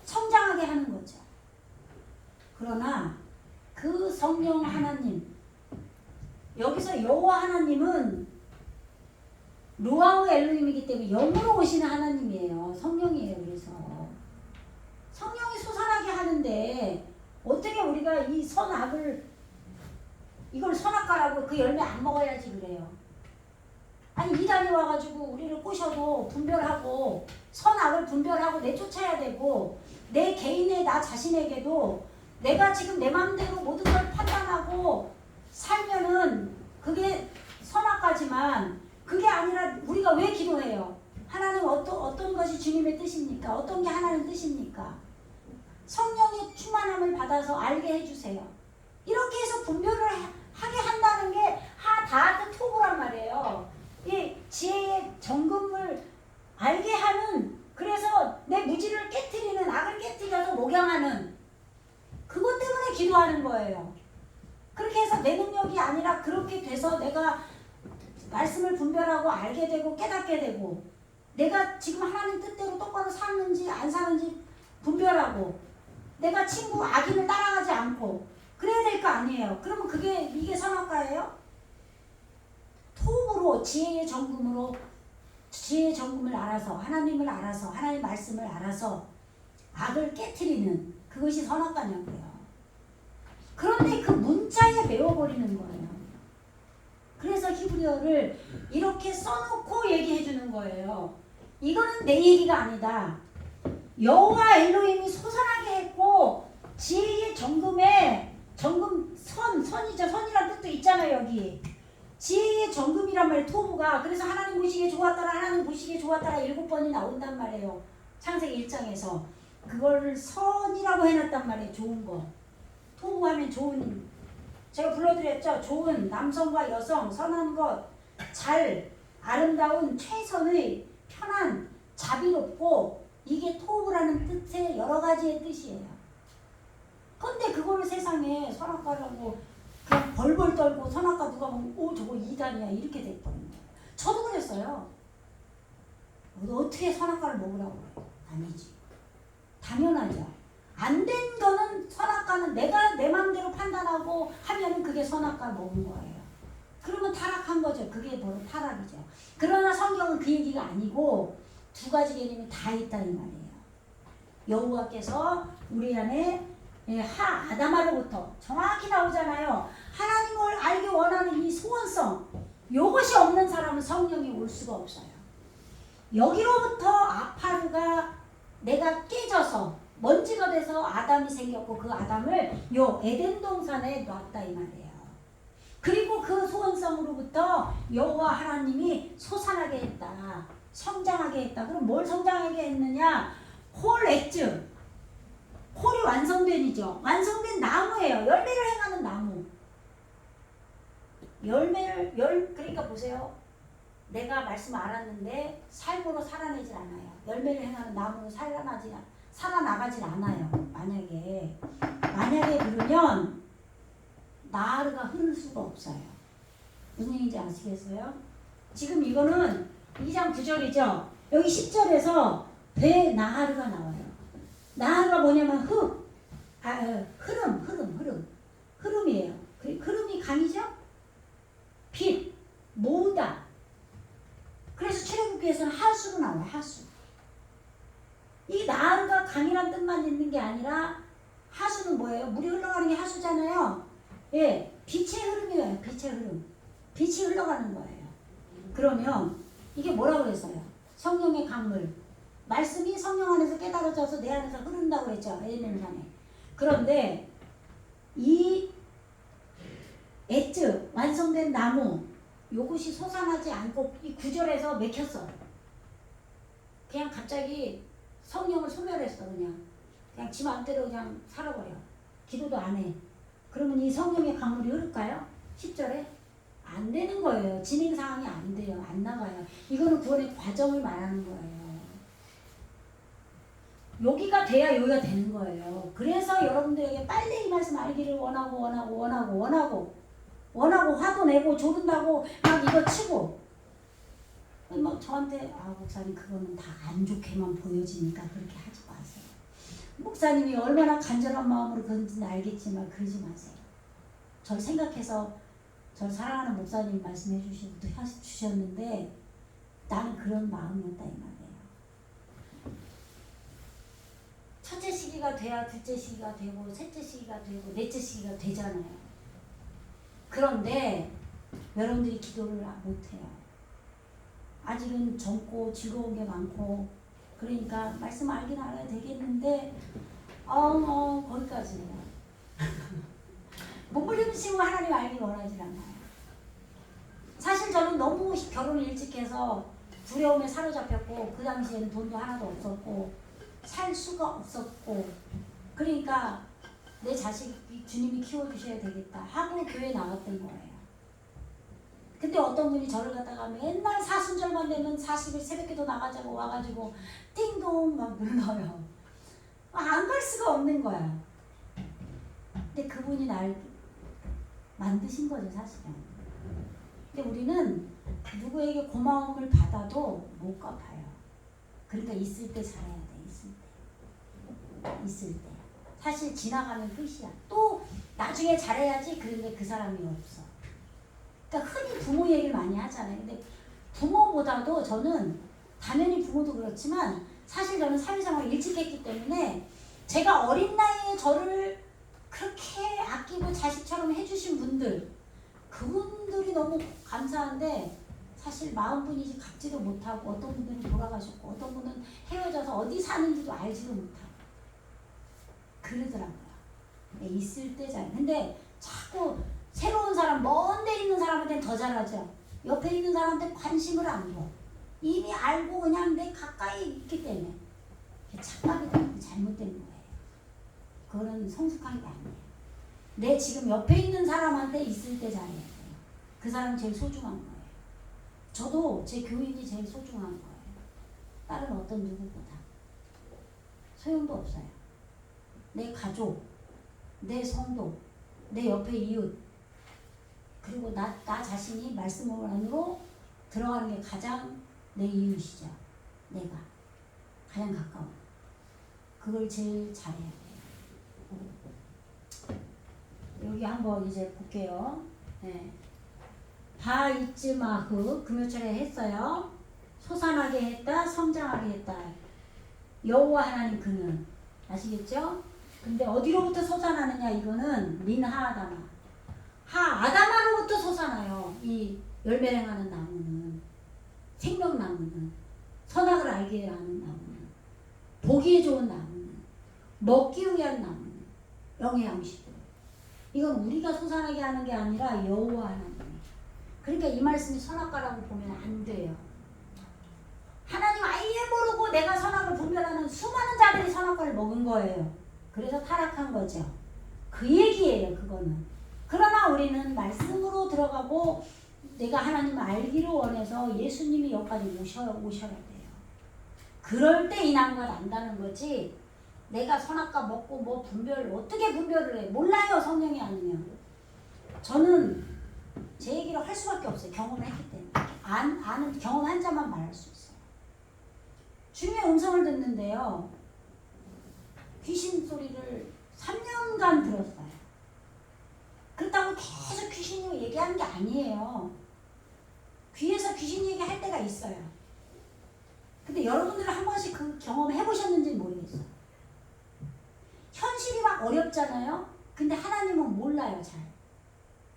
성장하게 하는 거죠. 그러나 그 성령 하나님, 여기서 여호와 하나님은 루아우 엘로힘이기 때문에 영으로 오시는 하나님이에요. 성령이에요. 그래서 성령이 솟아나게 하는데 어떻게 우리가 이 선악을 이걸 선악과라고 그 열매 안 먹어야지 그래요. 아니 이단이 와가지고 우리를 꼬셔도 분별하고 선악을 분별하고 내쫓아야 되고 내 개인의 나 자신에게도 내가 지금 내 마음대로 모든 걸 판단하고 살면은 그게 선악과지만 그게 아니라 우리가 왜 기도해요? 하나님 어떤 것이 주님의 뜻입니까? 어떤 게 하나님 뜻입니까? 성령의 충만함을 받아서 알게 해주세요. 이렇게 해서 분별을 하게 한다는 게 다 토부란 말이에요. 이 지혜의 정금을 알게 하는 그래서 내 무지를 깨트리는 악을 깨트려서 목양하는 그것 때문에 기도하는 거예요. 그렇게 해서 내 능력이 아니라 그렇게 돼서 내가 말씀을 분별하고 알게 되고 깨닫게 되고 내가 지금 하나님 뜻대로 똑바로 사는지 안 사는지 분별하고 내가 친구 악인을 따라가지 않고 그래야 될 거 아니에요. 그러면 이게 선악과예요? 토음으로 지혜의 정금으로 지혜의 정금을 알아서 하나님을 알아서 하나님의 말씀을 알아서 악을 깨트리는 그것이 선악과냐고요. 그런데 그 문자에 메워버리는 거예요. 그래서 히브리어를 이렇게 써놓고 얘기해 주는 거예요. 이거는 내 얘기가 아니다. 여호와 엘로힘이 솟아나게 했고 지혜의 정금에 정금 선이죠. 선이라는 뜻도 있잖아요. 여기 지혜의 정금이란 말이에요. 토부가. 그래서 하나님 보시기에 좋았더라 하나님 보시기에 좋았더라 7번이 나온단 말이에요. 창세기 1장에서 그걸 선이라고 해놨단 말이에요. 좋은 거. 토부하면 좋은, 제가 불러드렸죠. 좋은 남성과 여성, 선한 것, 잘, 아름다운, 최선의, 편한, 자비롭고 이게 토부라는 뜻의 여러 가지의 뜻이에요. 근데 그걸 세상에 선악과라고 그냥 벌벌 떨고 선악과 누가 보면 오 저거 이단이야 이렇게 돼버린 거예요. 저도 그랬어요. 어떻게 선악과를 먹으라고 그래요? 아니지. 당연하죠. 안 된 거는 선악과는 내가 내 마음대로 판단하고 하면은 그게 선악과 먹은 거예요. 그러면 타락한 거죠. 그게 바로 타락이죠. 그러나 성경은 그 얘기가 아니고 두 가지 개념이 다 있다 이 말이에요. 여호와께서 우리 안에 아담아로부터 정확히 나오잖아요. 하나님을 알기 원하는 이 소원성 이것이 없는 사람은 성령이 올 수가 없어요. 여기로부터 아파르가 내가 깨져서 먼지가 돼서 아담이 생겼고 그 아담을 요 에덴 동산에 놨다 이 말이에요. 그리고 그 소원성으로부터 여호와 하나님이 솟아나게 했다. 성장하게 했다. 그럼 뭘 성장하게 했느냐? 홀 엣즈. 홀이 완성된이죠. 완성된 나무예요. 열매를 행하는 나무. 그러니까 보세요. 내가 말씀 알았는데 삶으로 살아내질 않아요. 열매를 행하는 나무는 살아나가질 않아요. 만약에 그러면 나르가 흐를 수가 없어요. 무슨 얘기인지 아시겠어요? 지금 이거는 2장 9절이죠. 여기 10절에서 배 나하르가 나와요. 나하르가 뭐냐면 흐름이에요. 흐름이 강이죠? 빛, 모으다. 그래서 출애굽기에서는 하수로 나와요. 하수. 이 나하르가 강이란 뜻만 있는 게 아니라 하수는 뭐예요? 물이 흘러가는 게 하수잖아요. 예, 빛의 흐름이에요. 빛의 흐름. 빛이 흘러가는 거예요. 그러면 이게 뭐라고 그랬어요? 성령의 강물. 말씀이 성령 안에서 깨달아져서 내 안에서 흐른다고 했죠. 에덴산에. 그런데 이 엣즈 완성된 나무 요것이 솟아나지 않고 이 구절에서 맥혔어. 그냥 갑자기 성령을 소멸했어. 그냥 지 마음대로 그냥 살아버려. 기도도 안 해. 그러면 이 성령의 강물이 흐를까요? 10절에? 안 되는 거예요. 진행 상황이 안 돼요. 안 나가요. 이거는 구원의 과정을 말하는 거예요. 여기가 돼야 여기가 되는 거예요. 그래서 여러분들에게 빨리 이 말씀 알기를 원하고 화도 내고 조른다고 막 이거 치고 막 저한테 목사님 그거는 다 안 좋게만 보여지니까 그렇게 하지 마세요. 목사님이 얼마나 간절한 마음으로 그런지는 알겠지만 그러지 마세요. 저를 생각해서 저를 사랑하는 목사님 말씀해 주셨는데 나는 그런 마음이었다 이 말이에요. 첫째 시기가 돼야 둘째 시기가 되고 셋째 시기가 되고 넷째 시기가 되잖아요. 그런데 여러분들이 기도를 못해요. 아직은 젊고 즐거운 게 많고 그러니까 말씀 알긴 알아야 되겠는데 거기까지예요. 몸부림치고 하나님 알기 원하지 않아요. 사실 저는 너무 결혼을 일찍 해서 두려움에 사로잡혔고 그 당시에는 돈도 하나도 없었고 살 수가 없었고 그러니까 내 자식 주님이 키워주셔야 되겠다 하고 교회 나왔던 거예요. 근데 어떤 분이 저를 갖다가 맨날 사순절만 되면 40일 새벽기도 나가자고 와가지고 띵동 막 눌러요. 안 갈 수가 없는 거야. 근데 그분이 날 만드신 거죠 사실은. 근데 우리는 누구에게 고마움을 받아도 못 갚아요. 그러니까 있을 때 잘해야 돼. 있을 때. 사실 지나가면 끝이야. 또 나중에 잘해야지. 그런데 그 사람이 없어. 그러니까 흔히 부모 얘기를 많이 하잖아요. 근데 부모보다도 저는 당연히 부모도 그렇지만 사실 저는 사회생활을 일찍 했기 때문에 제가 어린 나이에 저를 그렇게 아끼고 자식처럼 해주신 분들 그분들이 너무 감사한데 사실 마음뿐이지 갚지도 못하고 어떤 분들은 돌아가셨고 어떤 분은 헤어져서 어디 사는지도 알지도 못하고 그러더라고요. 있을 때 잘. 근데 자꾸 새로운 사람, 먼 데 있는 사람한테는 더 잘하죠. 옆에 있는 사람한테 관심을 안 줘. 이미 알고 그냥 내 가까이 있기 때문에 착각이 되고 잘못된 거예요. 그거는 성숙한 게 아니에요. 내 지금 옆에 있는 사람한테 있을 때 잘해야 돼요. 그 사람이 제일 소중한 거예요. 저도 제 교인이 제일 소중한 거예요. 다른 어떤 누구보다. 소용도 없어요. 내 가족, 내 성도, 내 옆에 이웃, 그리고 나 자신이 말씀 안으로 들어가는 게 가장 내 이웃이죠. 내가 가장 가까운. 그걸 제일 잘해야 돼요. 여기 한번 이제 볼게요. 네. 바이츠마흐 금요철에 했어요. 솟아나게 했다, 성장하게 했다. 여호와 하나님 그는 아시겠죠? 근데 어디로부터 솟아나느냐 이거는 민하아다마. 아다마로부터 솟아나요. 이 열매 행하는 나무는 생명나무는 선악을 알게 하는 나무는 보기에 좋은 나무는 먹기 위한 나무는 영양식으로 이건 우리가 솟아나게 하는 게 아니라 여호와 하나님. 그러니까 이 말씀이 선악과라고 보면 안 돼요. 하나님 아예 모르고 내가 선악을 분별하는 수많은 자들이 선악과를 먹은 거예요. 그래서 타락한 거죠. 그 얘기예요. 그거는. 그러나 우리는 말씀으로 들어가고 내가 하나님을 알기를 원해서 예수님이 여기까지 오셔야 돼요. 그럴 때 이 나무가 난다는 거지. 내가 선악과 먹고 뭐 어떻게 분별을 해? 몰라요. 성령이 아니면. 저는 제 얘기를 할 수밖에 없어요. 경험을 했기 때문에. 아는 경험한 자만 말할 수 있어요. 주님의 음성을 듣는데요. 귀신 소리를 3년간 들었어요. 그렇다고 계속 귀신이 얘기하는 게 아니에요. 귀에서 귀신 얘기할 때가 있어요. 근데 여러분들은 한 번씩 그 경험 해보셨는지 모르겠어요. 현실이 막 어렵잖아요. 근데 하나님은 몰라요. 잘.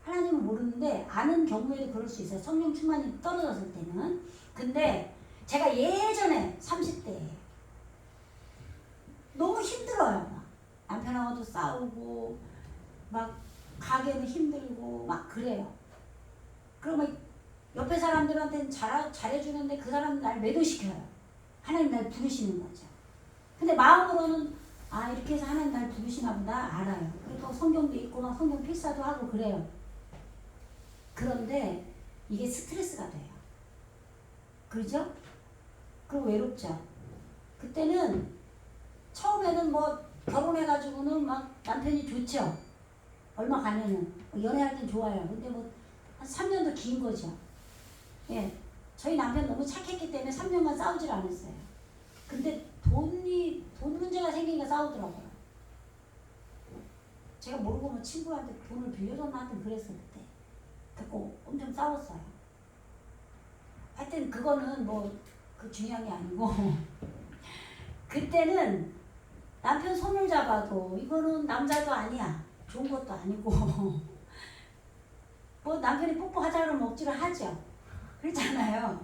하나님은 모르는데 아는 경우에도 그럴 수 있어요. 성령 충만이 떨어졌을 때는. 근데 제가 예전에 30대에 너무 힘들어요. 막 남편하고도 싸우고 막 가게는 힘들고 막 그래요. 그러면 옆에 사람들한테는 잘해주는데 그 사람은 날 매도시켜요. 하나님 날 부르시는 거죠. 근데 마음으로는 이렇게 해서 하나님 날 부르시나 보다 알아요. 그리고 성경도 읽고 막 성경 필사도 하고 그래요. 그런데 이게 스트레스가 돼요. 그렇죠? 그리고 외롭죠. 그때는 처음에는 뭐 결혼해가지고는 막 남편이 좋죠. 얼마 가면은 연애할 땐 좋아요. 근데 뭐 한 3년도 긴 거죠. 예, 저희 남편 너무 착했기 때문에 3년간 싸우질 않았어요. 근데 돈 문제가 생기니까 싸우더라고요. 제가 모르고 뭐 친구한테 돈을 빌려줬나 하여튼 그랬어요 그때. 그래서 엄청 싸웠어요. 하여튼 그거는 뭐 그 중요한 게 아니고 그때는 남편 손을 잡아도 이거는 남자도 아니야. 좋은 것도 아니고 뭐 남편이 뽀뽀하자 그러면 억지로 하죠. 그렇잖아요.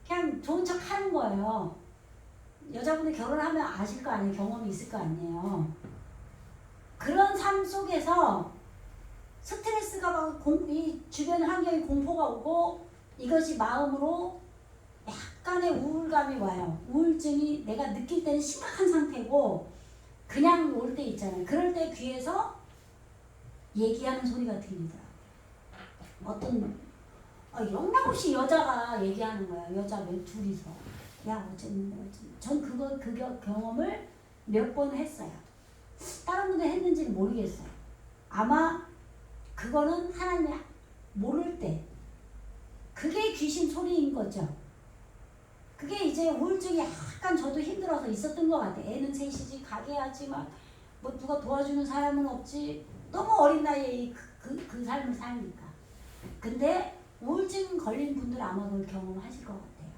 그냥 좋은 척 하는 거예요. 여자분들 결혼하면 아실 거 아니에요. 경험이 있을 거 아니에요. 그런 삶 속에서 스트레스가 막 이 주변 환경에 공포가 오고 이것이 마음으로 약간의 우울감이 와요. 우울증이 내가 느낄 때는 심각한 상태고 그냥 올 때 있잖아요. 그럴 때 귀에서 얘기하는 소리가 들리더라고요. 어떤 영락없이 여자가 얘기하는 거야. 여자 둘이서. 야 어쨌는데 전 그 경험을 몇 번 했어요. 다른 분들 했는지는 모르겠어요. 아마 그거는 하나님이 모를 때 그게 귀신 소리인 거죠. 그게 이제 우울증이 약간 저도 힘들어서 있었던 것 같아요. 애는 셋이지 가게 하지만 뭐 누가 도와주는 사람은 없지. 너무 어린 나이에 그 삶을 사니까. 근데 우울증 걸린 분들 아마 그걸 경험하실 것 같아요.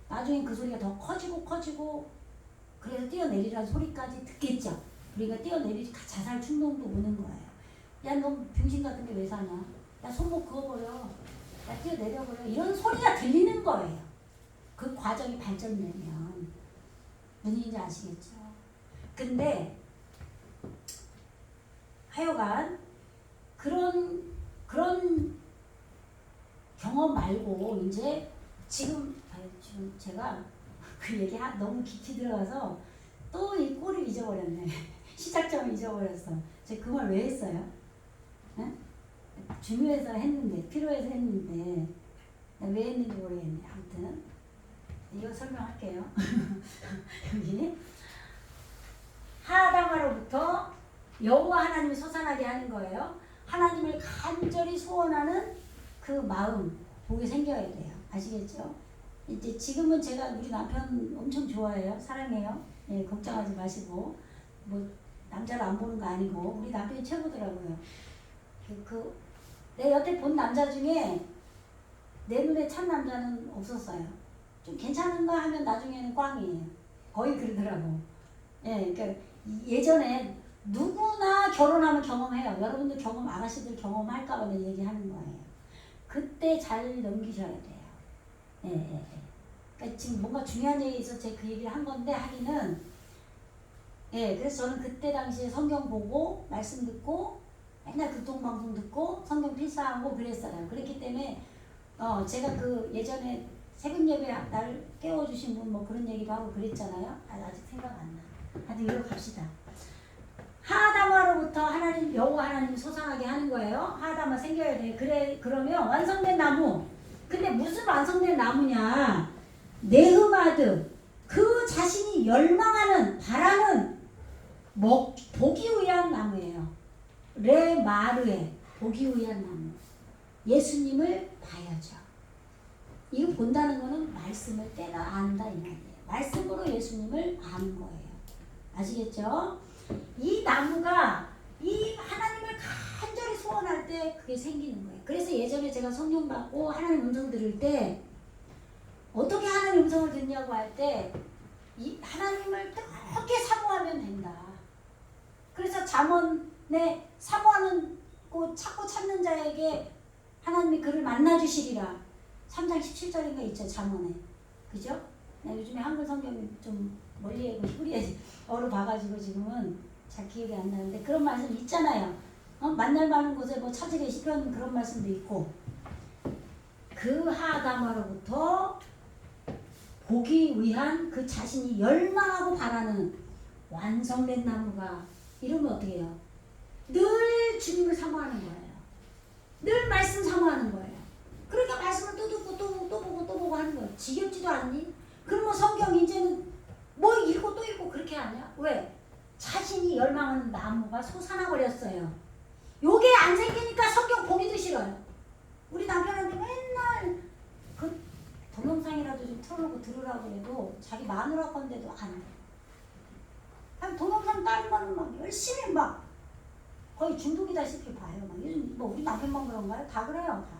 나중에 그 소리가 더 커지고 그래서 뛰어내리라는 소리까지 듣겠죠. 우리가 뛰어내리지 자살 충동도 오는 거예요. 야 너 병신 같은 게 왜 사냐. 야 손목 그어버려. 야 뛰어내려버려. 이런 소리가 들리는 거예요. 그 과정이 발전되면 무슨 얘기인지 아시겠죠? 근데 하여간 그런 경험 말고 이제 지금 제가 그 얘기 너무 깊이 들어가서 또 이 꼴을 잊어버렸네. 시작점을 잊어버렸어. 제가 그 말 왜 했어요? 네? 중요해서 했는데 필요해서 했는데 왜 했는지 모르겠네. 아무튼 이거 설명할게요. 여기 하다마로부터 여호와 하나님이 솟아나게 하는 거예요. 하나님을 간절히 소원하는 그 마음 보게 생겨야 돼요. 아시겠죠? 이제 지금은 제가 우리 남편 엄청 좋아해요. 사랑해요. 예, 걱정하지 마시고 뭐 남자를 안 보는 거 아니고 우리 남편이 최고더라고요. 내 여태 본 남자 중에 내 눈에 찬 남자는 없었어요. 좀 괜찮은가 하면 나중에는 꽝이에요. 거의 그러더라고. 예, 그러니까 예전에 누구나 결혼하면 경험해요. 여러분들 경험, 아가씨들 경험할까 봐 얘기하는 거예요. 그때 잘 넘기셔야 돼요. 예, 예, 예. 그러니까 지금 뭔가 중요한 얘기 있어서 제가 그 얘기를 한 건데 하기는 예, 그래서 저는 그때 당시에 성경 보고 말씀 듣고 맨날 교통방송 듣고 성경 필사하고 그랬어요. 그랬기 때문에 제가 그 예전에 새벽 예배 날 깨워주신 분 뭐 그런 얘기도 하고 그랬잖아요. 아직 생각 안 나. 하여튼 이거 갑시다. 하다마로부터 하나님 여호와 하나님이 솟아나게 하는 거예요. 하다마 생겨야 돼. 그러면 완성된 나무. 근데 무슨 완성된 나무냐? 네흐마드 그 자신이 열망하는 바라는 보기 위한 나무예요. 레마르에 보기 위한 나무. 예수님을 봐야죠. 이거 본다는 거는 말씀을 때가 안다 이 말이에요. 말씀으로 예수님을 아는 거예요. 아시겠죠? 이 나무가 이 하나님을 간절히 소원할 때 그게 생기는 거예요. 그래서 예전에 제가 성령 받고 하나님 음성 들을 때 어떻게 하나님 음성을 듣냐고 할 때 이 하나님을 그렇게 사모하면 된다. 그래서 잠언에 사모하는 고 찾고 찾는 자에게 하나님이 그를 만나 주시리라. 3장 17절인가 있죠. 잠언에. 그죠? 나 요즘에 한글 성경이 좀 멀리하고 히브리어로 봐가지고 지금은 잘 기억이 안 나는데 그런 말씀 있잖아요. 만날 많은 곳에 뭐 찾으게 시편 그런 말씀도 있고 그 하다마로부터 보기 위한 그 자신이 열망하고 바라는 완성된 나무가 이러면 어떻게 해요? 늘 주님을 사모하는 거예요. 늘 말씀 사모하는 거예요. 그러니까 말씀을 또 듣고 또 보고 또 보고 하는 거예요. 지겹지도 않니? 그럼 뭐 성경 이제는 뭐 읽고 또 읽고 그렇게 하냐? 왜? 자신이 열망하는 나무가 솟아나 버렸어요. 요게 안 생기니까 성경 보기도 싫어요. 우리 남편한테 맨날 그 동영상이라도 좀 틀어놓고 들으라고 해도 자기 마누라 건데도 안 돼. 그냥 동영상 다른 거는 막 열심히 막 거의 중독이다시피 봐요. 막 요즘 뭐 우리 남편만 그런가요? 다 그래요, 다.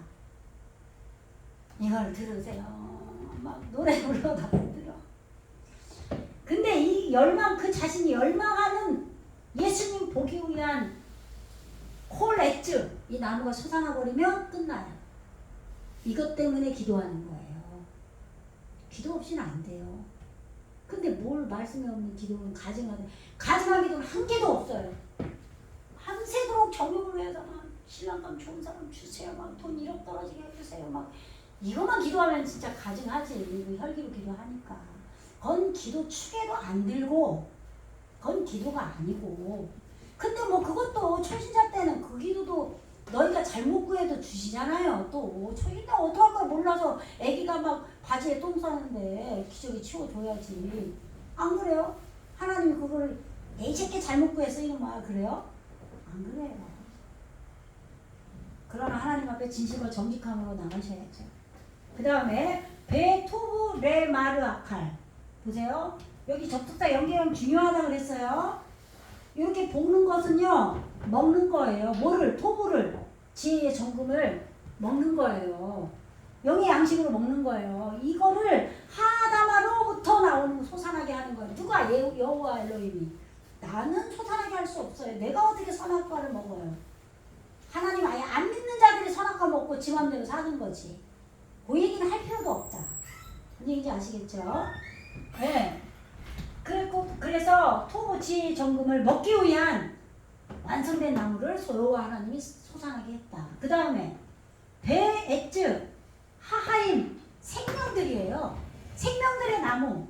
이걸 들으세요. 막 노래 불러도 안 들어. 근데 이 열망, 그 자신이 열망하는 예수님 보기 위한 콜렉트, 이 나무가 솟아나 버리면 끝나요. 이것 때문에 기도하는 거예요. 기도 없이는 안 돼요. 근데 뭘 말씀이 없는 기도는 가증하는 기도는 한 개도 없어요. 밤새도록 정욕을 해서 막 신랑감 좋은 사람 주세요. 막 돈 1억 떨어지게 해주세요. 막 이것만 기도하면 진짜 가증하지. 이거 혈기로 기도하니까. 그건 기도 축에도 안 들고 그건 기도가 아니고. 근데 뭐 그것도 초신자 때는 그 기도도 너희가 잘못 구해도 주시잖아요. 또 초신자 어떡할 걸 몰라서 애기가 막 바지에 똥 싸는데 기저귀 치워줘야지. 안 그래요? 하나님이 그걸 에이 새끼 잘못 구했어 이놈아 그래요? 안 그래요. 그러나 하나님 앞에 진실과 정직함으로 나가셔야죠. 그 다음에 베토브 레마르 아칼 보세요. 여기 접속사 연계형 중요하다고 그랬어요. 이렇게 볶는 것은요 먹는 거예요. 뭐를? 토부를 지혜의 정금을 먹는 거예요. 영의 양식으로 먹는 거예요. 이거를 하다마로부터 나오는 솟아나게 하는 거예요. 누가? 여호와 엘로힘이. 나는 솟아나게 할 수 없어요. 내가 어떻게 선악과를 먹어요? 하나님 아예 안 믿는 자들이 선악과 먹고 지 맘대로 사는 거지. 그 얘기는 할 필요도 없다. 무슨 얘기인지 아시겠죠? 네. 그래서 토부지 정금을 먹기 위한 완성된 나무를 여호와 하나님이 솟아나게 했다. 그 다음에 베에츠 하하임 생명들이에요. 생명들의 나무.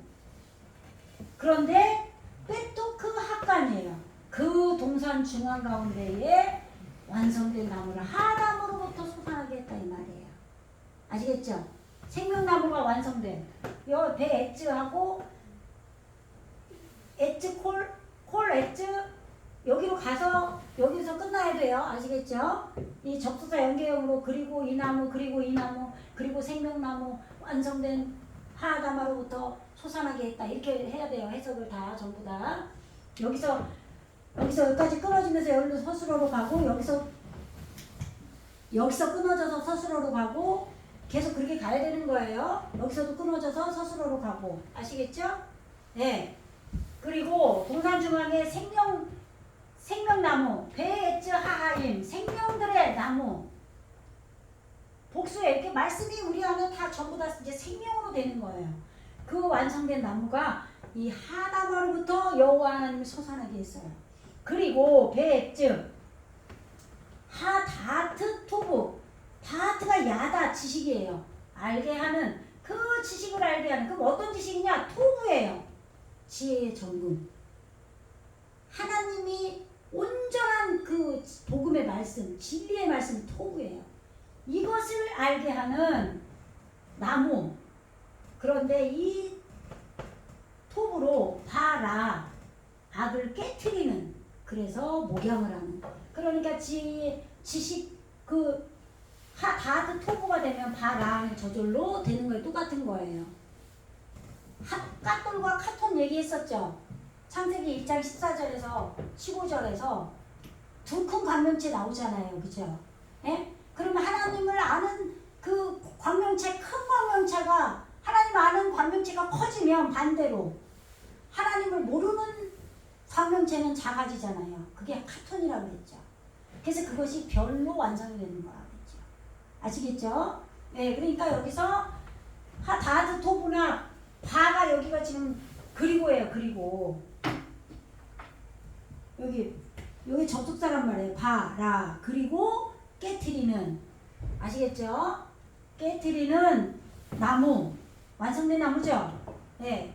그런데 빼토크 학간이에요. 그 동산 중앙 가운데에 완성된 나무를 하담으로부터 솟아나게 했다 이 말이에요. 아시겠죠? 생명나무가 완성된 요 베에츠하고 엣즈 콜 엣즈 여기로 가서 여기서 끝나야 돼요. 아시겠죠? 이 접속사 연계형으로 그리고 이 나무 그리고 생명나무 완성된 하다마로부터 솟아나게 했다. 이렇게 해야 돼요. 해석을 다 전부 다. 여기서 여기까지 끊어지면서 여기로 서술어로 가고 여기서 끊어져서 서술어로 가고 계속 그렇게 가야 되는 거예요. 여기서도 끊어져서 서술어로 가고 아시겠죠? 네. 그리고 동산 중앙에 생명나무 베에츠 하하임 생명들의 나무 복수에 이렇게 말씀이 우리 안에 다 전부 다 이제 생명으로 되는 거예요. 그 완성된 나무가 이 하다마로부터 여호와 하나님이 솟아나게 했어요. 그리고 베에츠 하다트 토부 다트가 야다 지식이에요. 알게 하는 그 지식을 알게 하는 그럼 어떤 지식이냐? 토부예요. 지혜의 정금. 하나님이 온전한 그 복음의 말씀, 진리의 말씀이 토부예요. 이것을 알게 하는 나무. 그런데 이 토부로 바라 악을 깨트리는 그래서 목양을 하는. 그러니까 지식 그 다트 토부가 되면 바라의 저절로 되는 거에 똑같은 거예요. 까톨과 카톤 얘기했었죠. 창세기 1장 14절에서 15절에서 두 큰 광명체 나오잖아요. 그죠? 예? 그러면 하나님을 아는 그 광명체, 큰 광명체가 하나님 아는 광명체가 커지면 반대로 하나님을 모르는 광명체는 작아지잖아요. 그게 카톤이라고 했죠. 그래서 그것이 별로 완성이 되는 거라고 했죠. 아시겠죠? 네, 그러니까 여기서 다드 토브나 바가 여기가 지금 그리고예요. 그리고 여기 접속사란 말이에요. 바라 그리고 깨트리는 아시겠죠? 깨트리는 나무 완성된 나무죠. 네,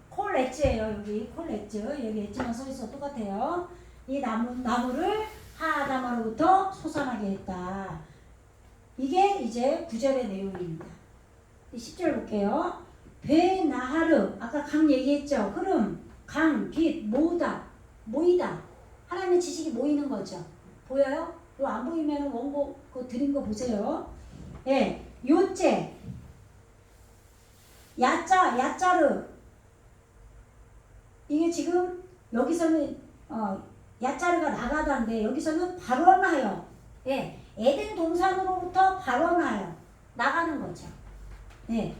콜 엣지예요. 여기 콜 엣지 여기 엣지만 써있어 똑같아요. 이 나무를 하다마로부터 솟아나게 했다. 이게 이제 9절의 내용입니다. 10절 볼게요. 베나하르 아까 강 얘기했죠. 흐름, 강, 빛, 모이다. 하나님의 지식이 모이는 거죠. 보여요? 이거 안 보이면 원고 그거 드린 거 보세요. 예, 요째, 야짜르. 이게 지금 여기서는 야짜르가 나가다인데 여기서는 발언하여. 예, 에덴 동산으로부터 발언하여 나가는 거죠. 예.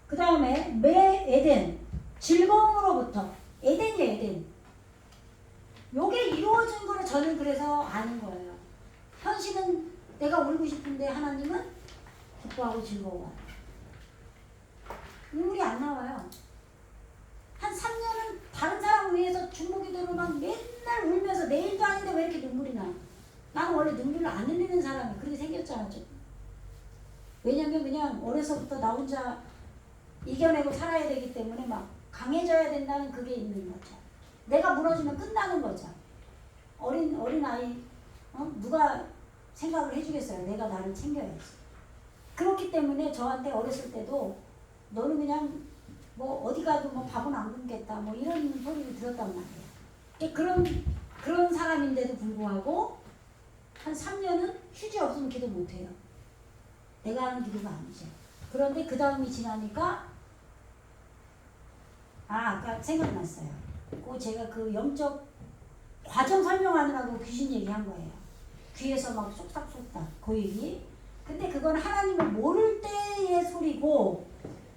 그 다음에 에덴 즐거움으로부터 에덴이에요. 에덴. 요게 이루어진 거를 저는 그래서 아는 거예요. 현실은 내가 울고 싶은데 하나님은 기뻐하고 즐거워요. 눈물이 안 나와요. 한 3년은 다른 사람을 위해서 중보기도로 막 맨날 울면서 내일도 아닌데 왜 이렇게 눈물이 나? 나는 원래 눈물을 안 흘리는 사람이 그렇게 생겼잖아. 좀. 왜냐면 그냥 어려서부터 나 혼자 이겨내고 살아야 되기 때문에 막 강해져야 된다는 그게 있는 거죠. 내가 무너지면 끝나는 거죠. 어린 아이 누가 생각을 해주겠어요. 내가 나를 챙겨야지. 그렇기 때문에 저한테 어렸을 때도 너는 그냥 뭐 어디 가도 뭐 밥은 안 굶겠다 뭐 이런 소리를 들었단 말이에요. 그런 사람인데도 불구하고 한 3년은 휴지 없으면 기도 못해요. 내가 하는 기도가 아니죠. 그런데 그 다음이 지나니까 아까 생각났어요. 제가 그 영적 과정 설명하느라고 귀신 얘기한 거예요. 귀에서 막 쏙싹쏙싹 그 얘기. 근데 그건 하나님을 모를 때의 소리고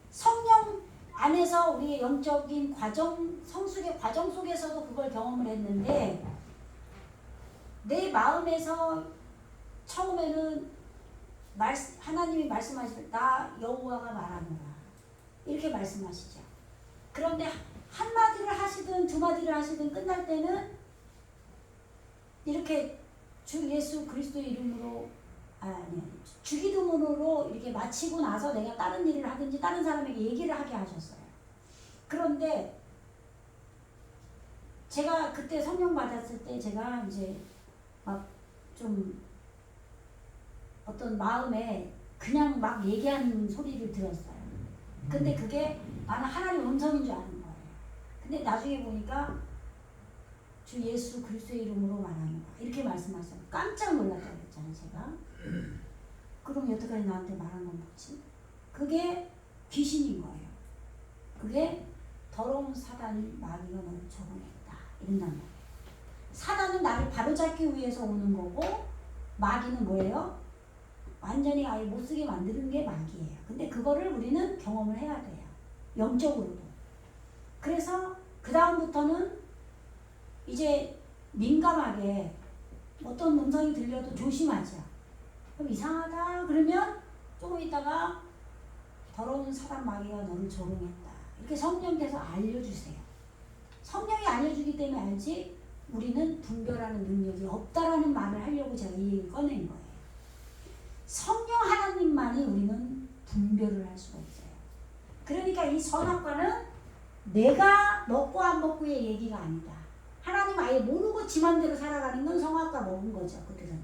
성령 안에서 우리의 영적인 과정, 성숙의 과정 속에서도 그걸 경험을 했는데 내 마음에서 처음에는 하나님이 말씀하실 때 나 여호와가 말하노라 이렇게 말씀하시죠. 그런데 한마디를 하시든 두 마디를 하시든 끝날 때는 이렇게 주 예수 그리스도의 이름으로 주기도문으로 이렇게 마치고 나서 내가 다른 일을 하든지 다른 사람에게 얘기를 하게 하셨어요. 그런데 제가 그때 성령 받았을 때 제가 이제 막 좀 어떤 마음에 그냥 막 얘기하는 소리를 들었어요. 근데 그게 나는 하나님 음성인 줄 아는 거예요. 근데 나중에 보니까 주 예수 그리스도의 이름으로 말하는 거 이렇게 말씀하셨어요. 깜짝 놀랐다고 했잖아요. 제가. 그럼 여태까지 나한테 말한 건 뭐지? 그게 귀신인 거예요. 그게 더러운 사단이 마귀가 너를 조롱했다 이런단 말이에요. 사단은 나를 바로잡기 위해서 오는 거고 마귀는 뭐예요? 완전히 아예 못쓰게 만드는 게 마귀예요. 근데 그거를 우리는 경험을 해야 돼요. 영적으로도. 그래서 그 다음부터는 이제 민감하게 어떤 음성이 들려도 조심하죠. 그럼 이상하다 그러면 조금 있다가 더러운 사단 마귀가 너를 조롱했다. 이렇게 성령께서 알려주세요. 성령이 알려주기 때문에 알지 우리는 분별하는 능력이 없다라는 말을 하려고 제가 이 얘기를 꺼낸 거예요. 성령 하나님만이 우리는 분별을 할 수가 있어요. 그러니까 이 선악과는 내가 먹고 안 먹고의 얘기가 아니다. 하나님 아예 모르고 지 맘대로 살아가는 건 선악과 먹은 거죠. 그들은.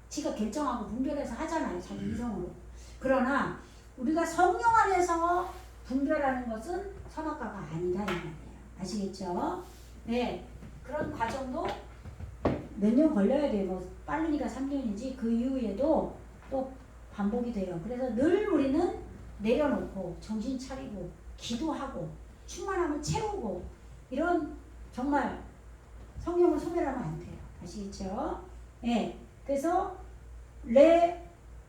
지가 결정하고 분별해서 하잖아요. 자기 이성으로. 그러나 우리가 성령 안에서 분별하는 것은 선악과가 아니다 이 말이에요. 아시겠죠? 네. 그런 과정도 몇 년 걸려야 돼요. 뭐 빠르니까 3년이지 그 이후에도 또 반복이 돼요. 그래서 늘 우리는 내려놓고 정신 차리고 기도하고 충만함을 채우고 이런 정말 성령을 소멸하면 안 돼요. 아시겠죠? 예. 그래서 레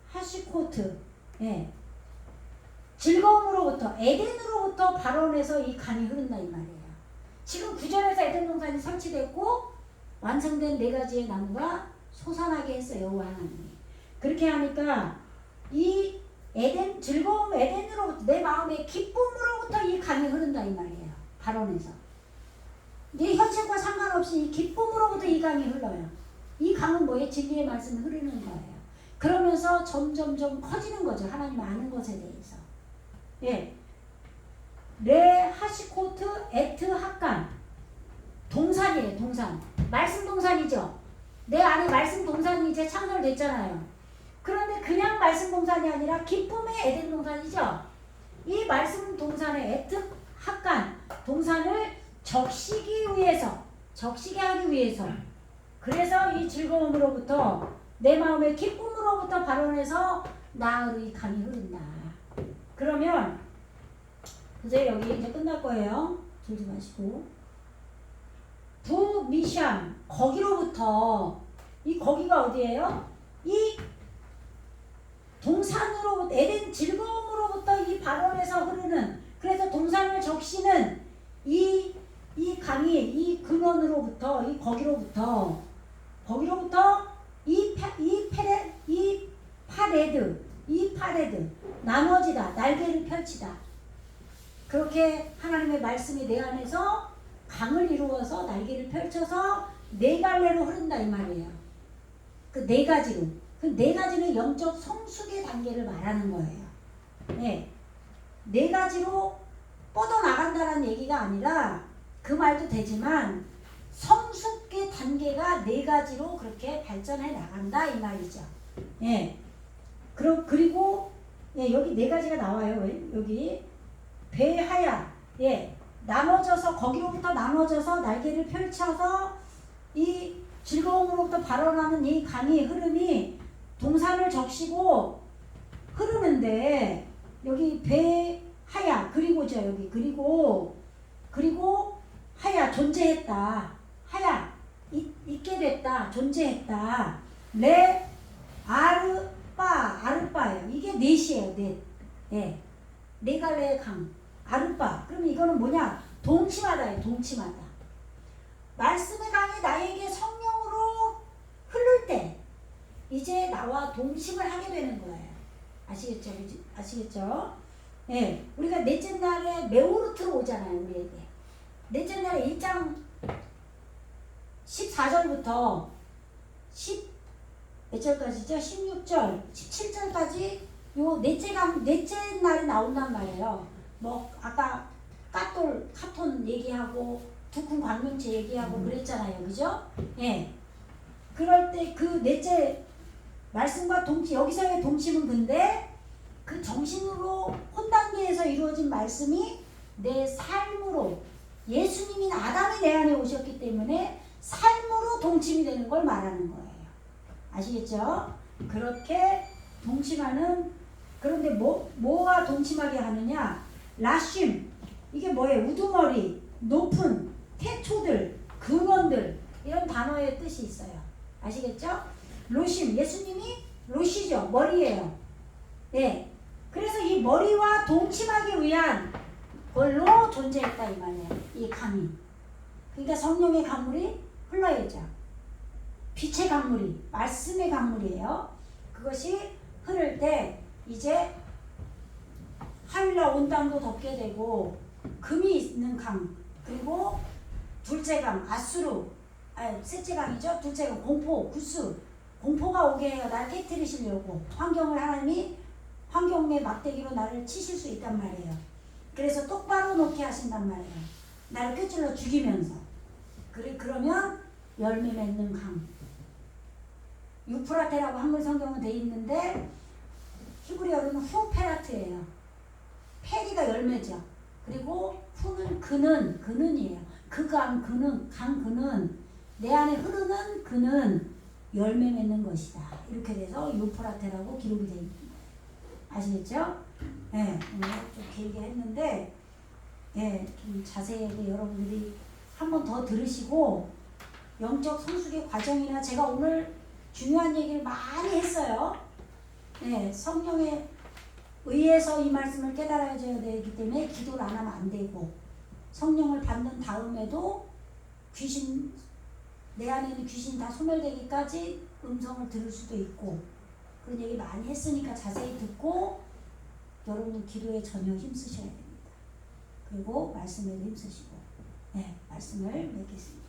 하시코트 즐거움으로부터 에덴으로부터 발원해서 이 강이 흐른다 이 말이에요. 지금 구절에서 에덴 동산이 설치됐고 완성된 4가지의 나무가 솟아나게 했어요. 여호와 하나님이. 그렇게 하니까 이 에덴 즐거움 에덴으로부터 내 마음의 기쁨으로부터 이 강이 흐른다 이 말이에요. 발원해서. 내 현실과 상관없이 이 기쁨으로부터 이 강이 흘러요. 이 강은 뭐예요? 진리의 말씀이 흐르는 거예요. 그러면서 점점점 커지는 거죠. 하나님 아는 것에 대해서. 예. 레 하시코트 에트 학간 동산이에요. 동산. 말씀 동산이죠. 내 안에 말씀 동산이 이제 창설됐잖아요. 그런데 그냥 말씀 동산이 아니라 기쁨의 에덴 동산이죠. 이 말씀 동산의 에트 학간 동산을 적시기 위해서 적시게 하기 위해서 그래서 이 즐거움으로부터 내 마음의 기쁨으로부터 발원해서 나으로 이 강이 흐른다. 그러면 이제 여기 이제 끝날 거예요. 들지 마시고 부미샴 거기로부터 이 거기가 어디예요? 이 동산으로 에덴 즐거움으로부터 이 발원해서 흐르는 그래서 동산을 적시는 이 강이 이 근원으로부터 이 거기로부터 이 파레드 나머지다 날개를 펼치다. 그렇게 하나님의 말씀이 내 안에서 강을 이루어서 날개를 펼쳐서 네 갈래로 흐른다 이 말이에요. 그 네 가지로. 그 네 가지는 영적 성숙의 단계를 말하는 거예요. 네. 네 가지로 뻗어나간다는 얘기가 아니라 그 말도 되지만 성숙의 단계가 네 가지로 그렇게 발전해 나간다 이 말이죠. 예. 그리고 예, 여기 네 가지가 나와요. 여기 배하야. 예. 나눠져서 거기로부터 나눠져서 날개를 펼쳐서 이 즐거움으로부터 발원하는 이 강의 흐름이 동산을 적시고 흐르는데 여기 배하야 그리고죠 여기 그리고 하야 존재했다. 하야 있게 됐다. 존재했다. 레 아르빠예요. 이게 넷이에요. 넷. 예. 네 갈래의 강. 아르빠. 그럼 이거는 뭐냐? 동침하다예요. 동침하다. 말씀의 강이 나에게 성령으로 흐를 때 이제 나와 동침을 하게 되는 거예요. 아시겠죠? 아시겠죠? 예. 우리가 넷째 날에 메오르트로 오잖아요. 우리에게. 넷째 날에 1장 14절부터 몇 절까지죠? 16절, 17절까지 요 넷째 날이 나온단 말이에요. 뭐 아까 카톤 얘기하고 두큰 광명체 얘기하고 그랬잖아요. 그죠? 예. 그럴 때 그 넷째 말씀과 동침, 여기서의 동침은 근데 그 정신으로 혼단계에서 이루어진 말씀이 내 삶으로 예수님인 아담이 내 안에 오셨기 때문에 삶으로 동침이 되는 걸 말하는 거예요. 아시겠죠? 그렇게 동침하는 그런데 뭐가 동침하게 하느냐? 라쉼 이게 뭐예요? 우두머리, 높은, 태초들, 근원들 이런 단어의 뜻이 있어요. 아시겠죠? 로심 예수님이 로시죠. 머리예요. 네. 그래서 이 머리와 동침하기 위한 걸로 존재했다 이 말이에요. 이 강이. 그러니까 성령의 강물이 흘러야죠. 빛의 강물이 말씀의 강물이에요. 그것이 흐를 때 이제 하늘과 온 땅도 덮게 되고 금이 있는 강 그리고 둘째 강 셋째 강이죠. 둘째 강 공포 구스 공포가 오게 해요. 나를 깨뜨리시려고 환경을 하나님이 환경의 막대기로 나를 치실 수 있단 말이에요. 그래서 똑바로 놓게 하신단 말이에요. 나를 꿰찔러 죽이면서 그러면 열매 맺는 강 유프라테라고 한글 성경은 돼 있는데 히브리어로는 후페라트예요. 페리가 열매죠. 그리고 후는 근은이에요. 그 강 근은 내 안에 흐르는 근은 열매 맺는 것이다. 이렇게 돼서 유프라테라고 기록이 되어 있습니다. 아시겠죠? 네, 오늘 좀 길게 했는데 네, 좀 자세하게 여러분들이 한 번 더 들으시고 영적 성숙의 과정이나 제가 오늘 중요한 얘기를 많이 했어요. 네, 성령에 의해서 이 말씀을 깨달아져야 되기 때문에 기도를 안 하면 안 되고 성령을 받는 다음에도 내 안에 있는 귀신 다 소멸되기까지 음성을 들을 수도 있고 그런 얘기 많이 했으니까 자세히 듣고 여러분 기도에 전혀 힘쓰셔야 됩니다. 그리고 말씀에 힘쓰시고 네, 말씀을 맺겠습니다.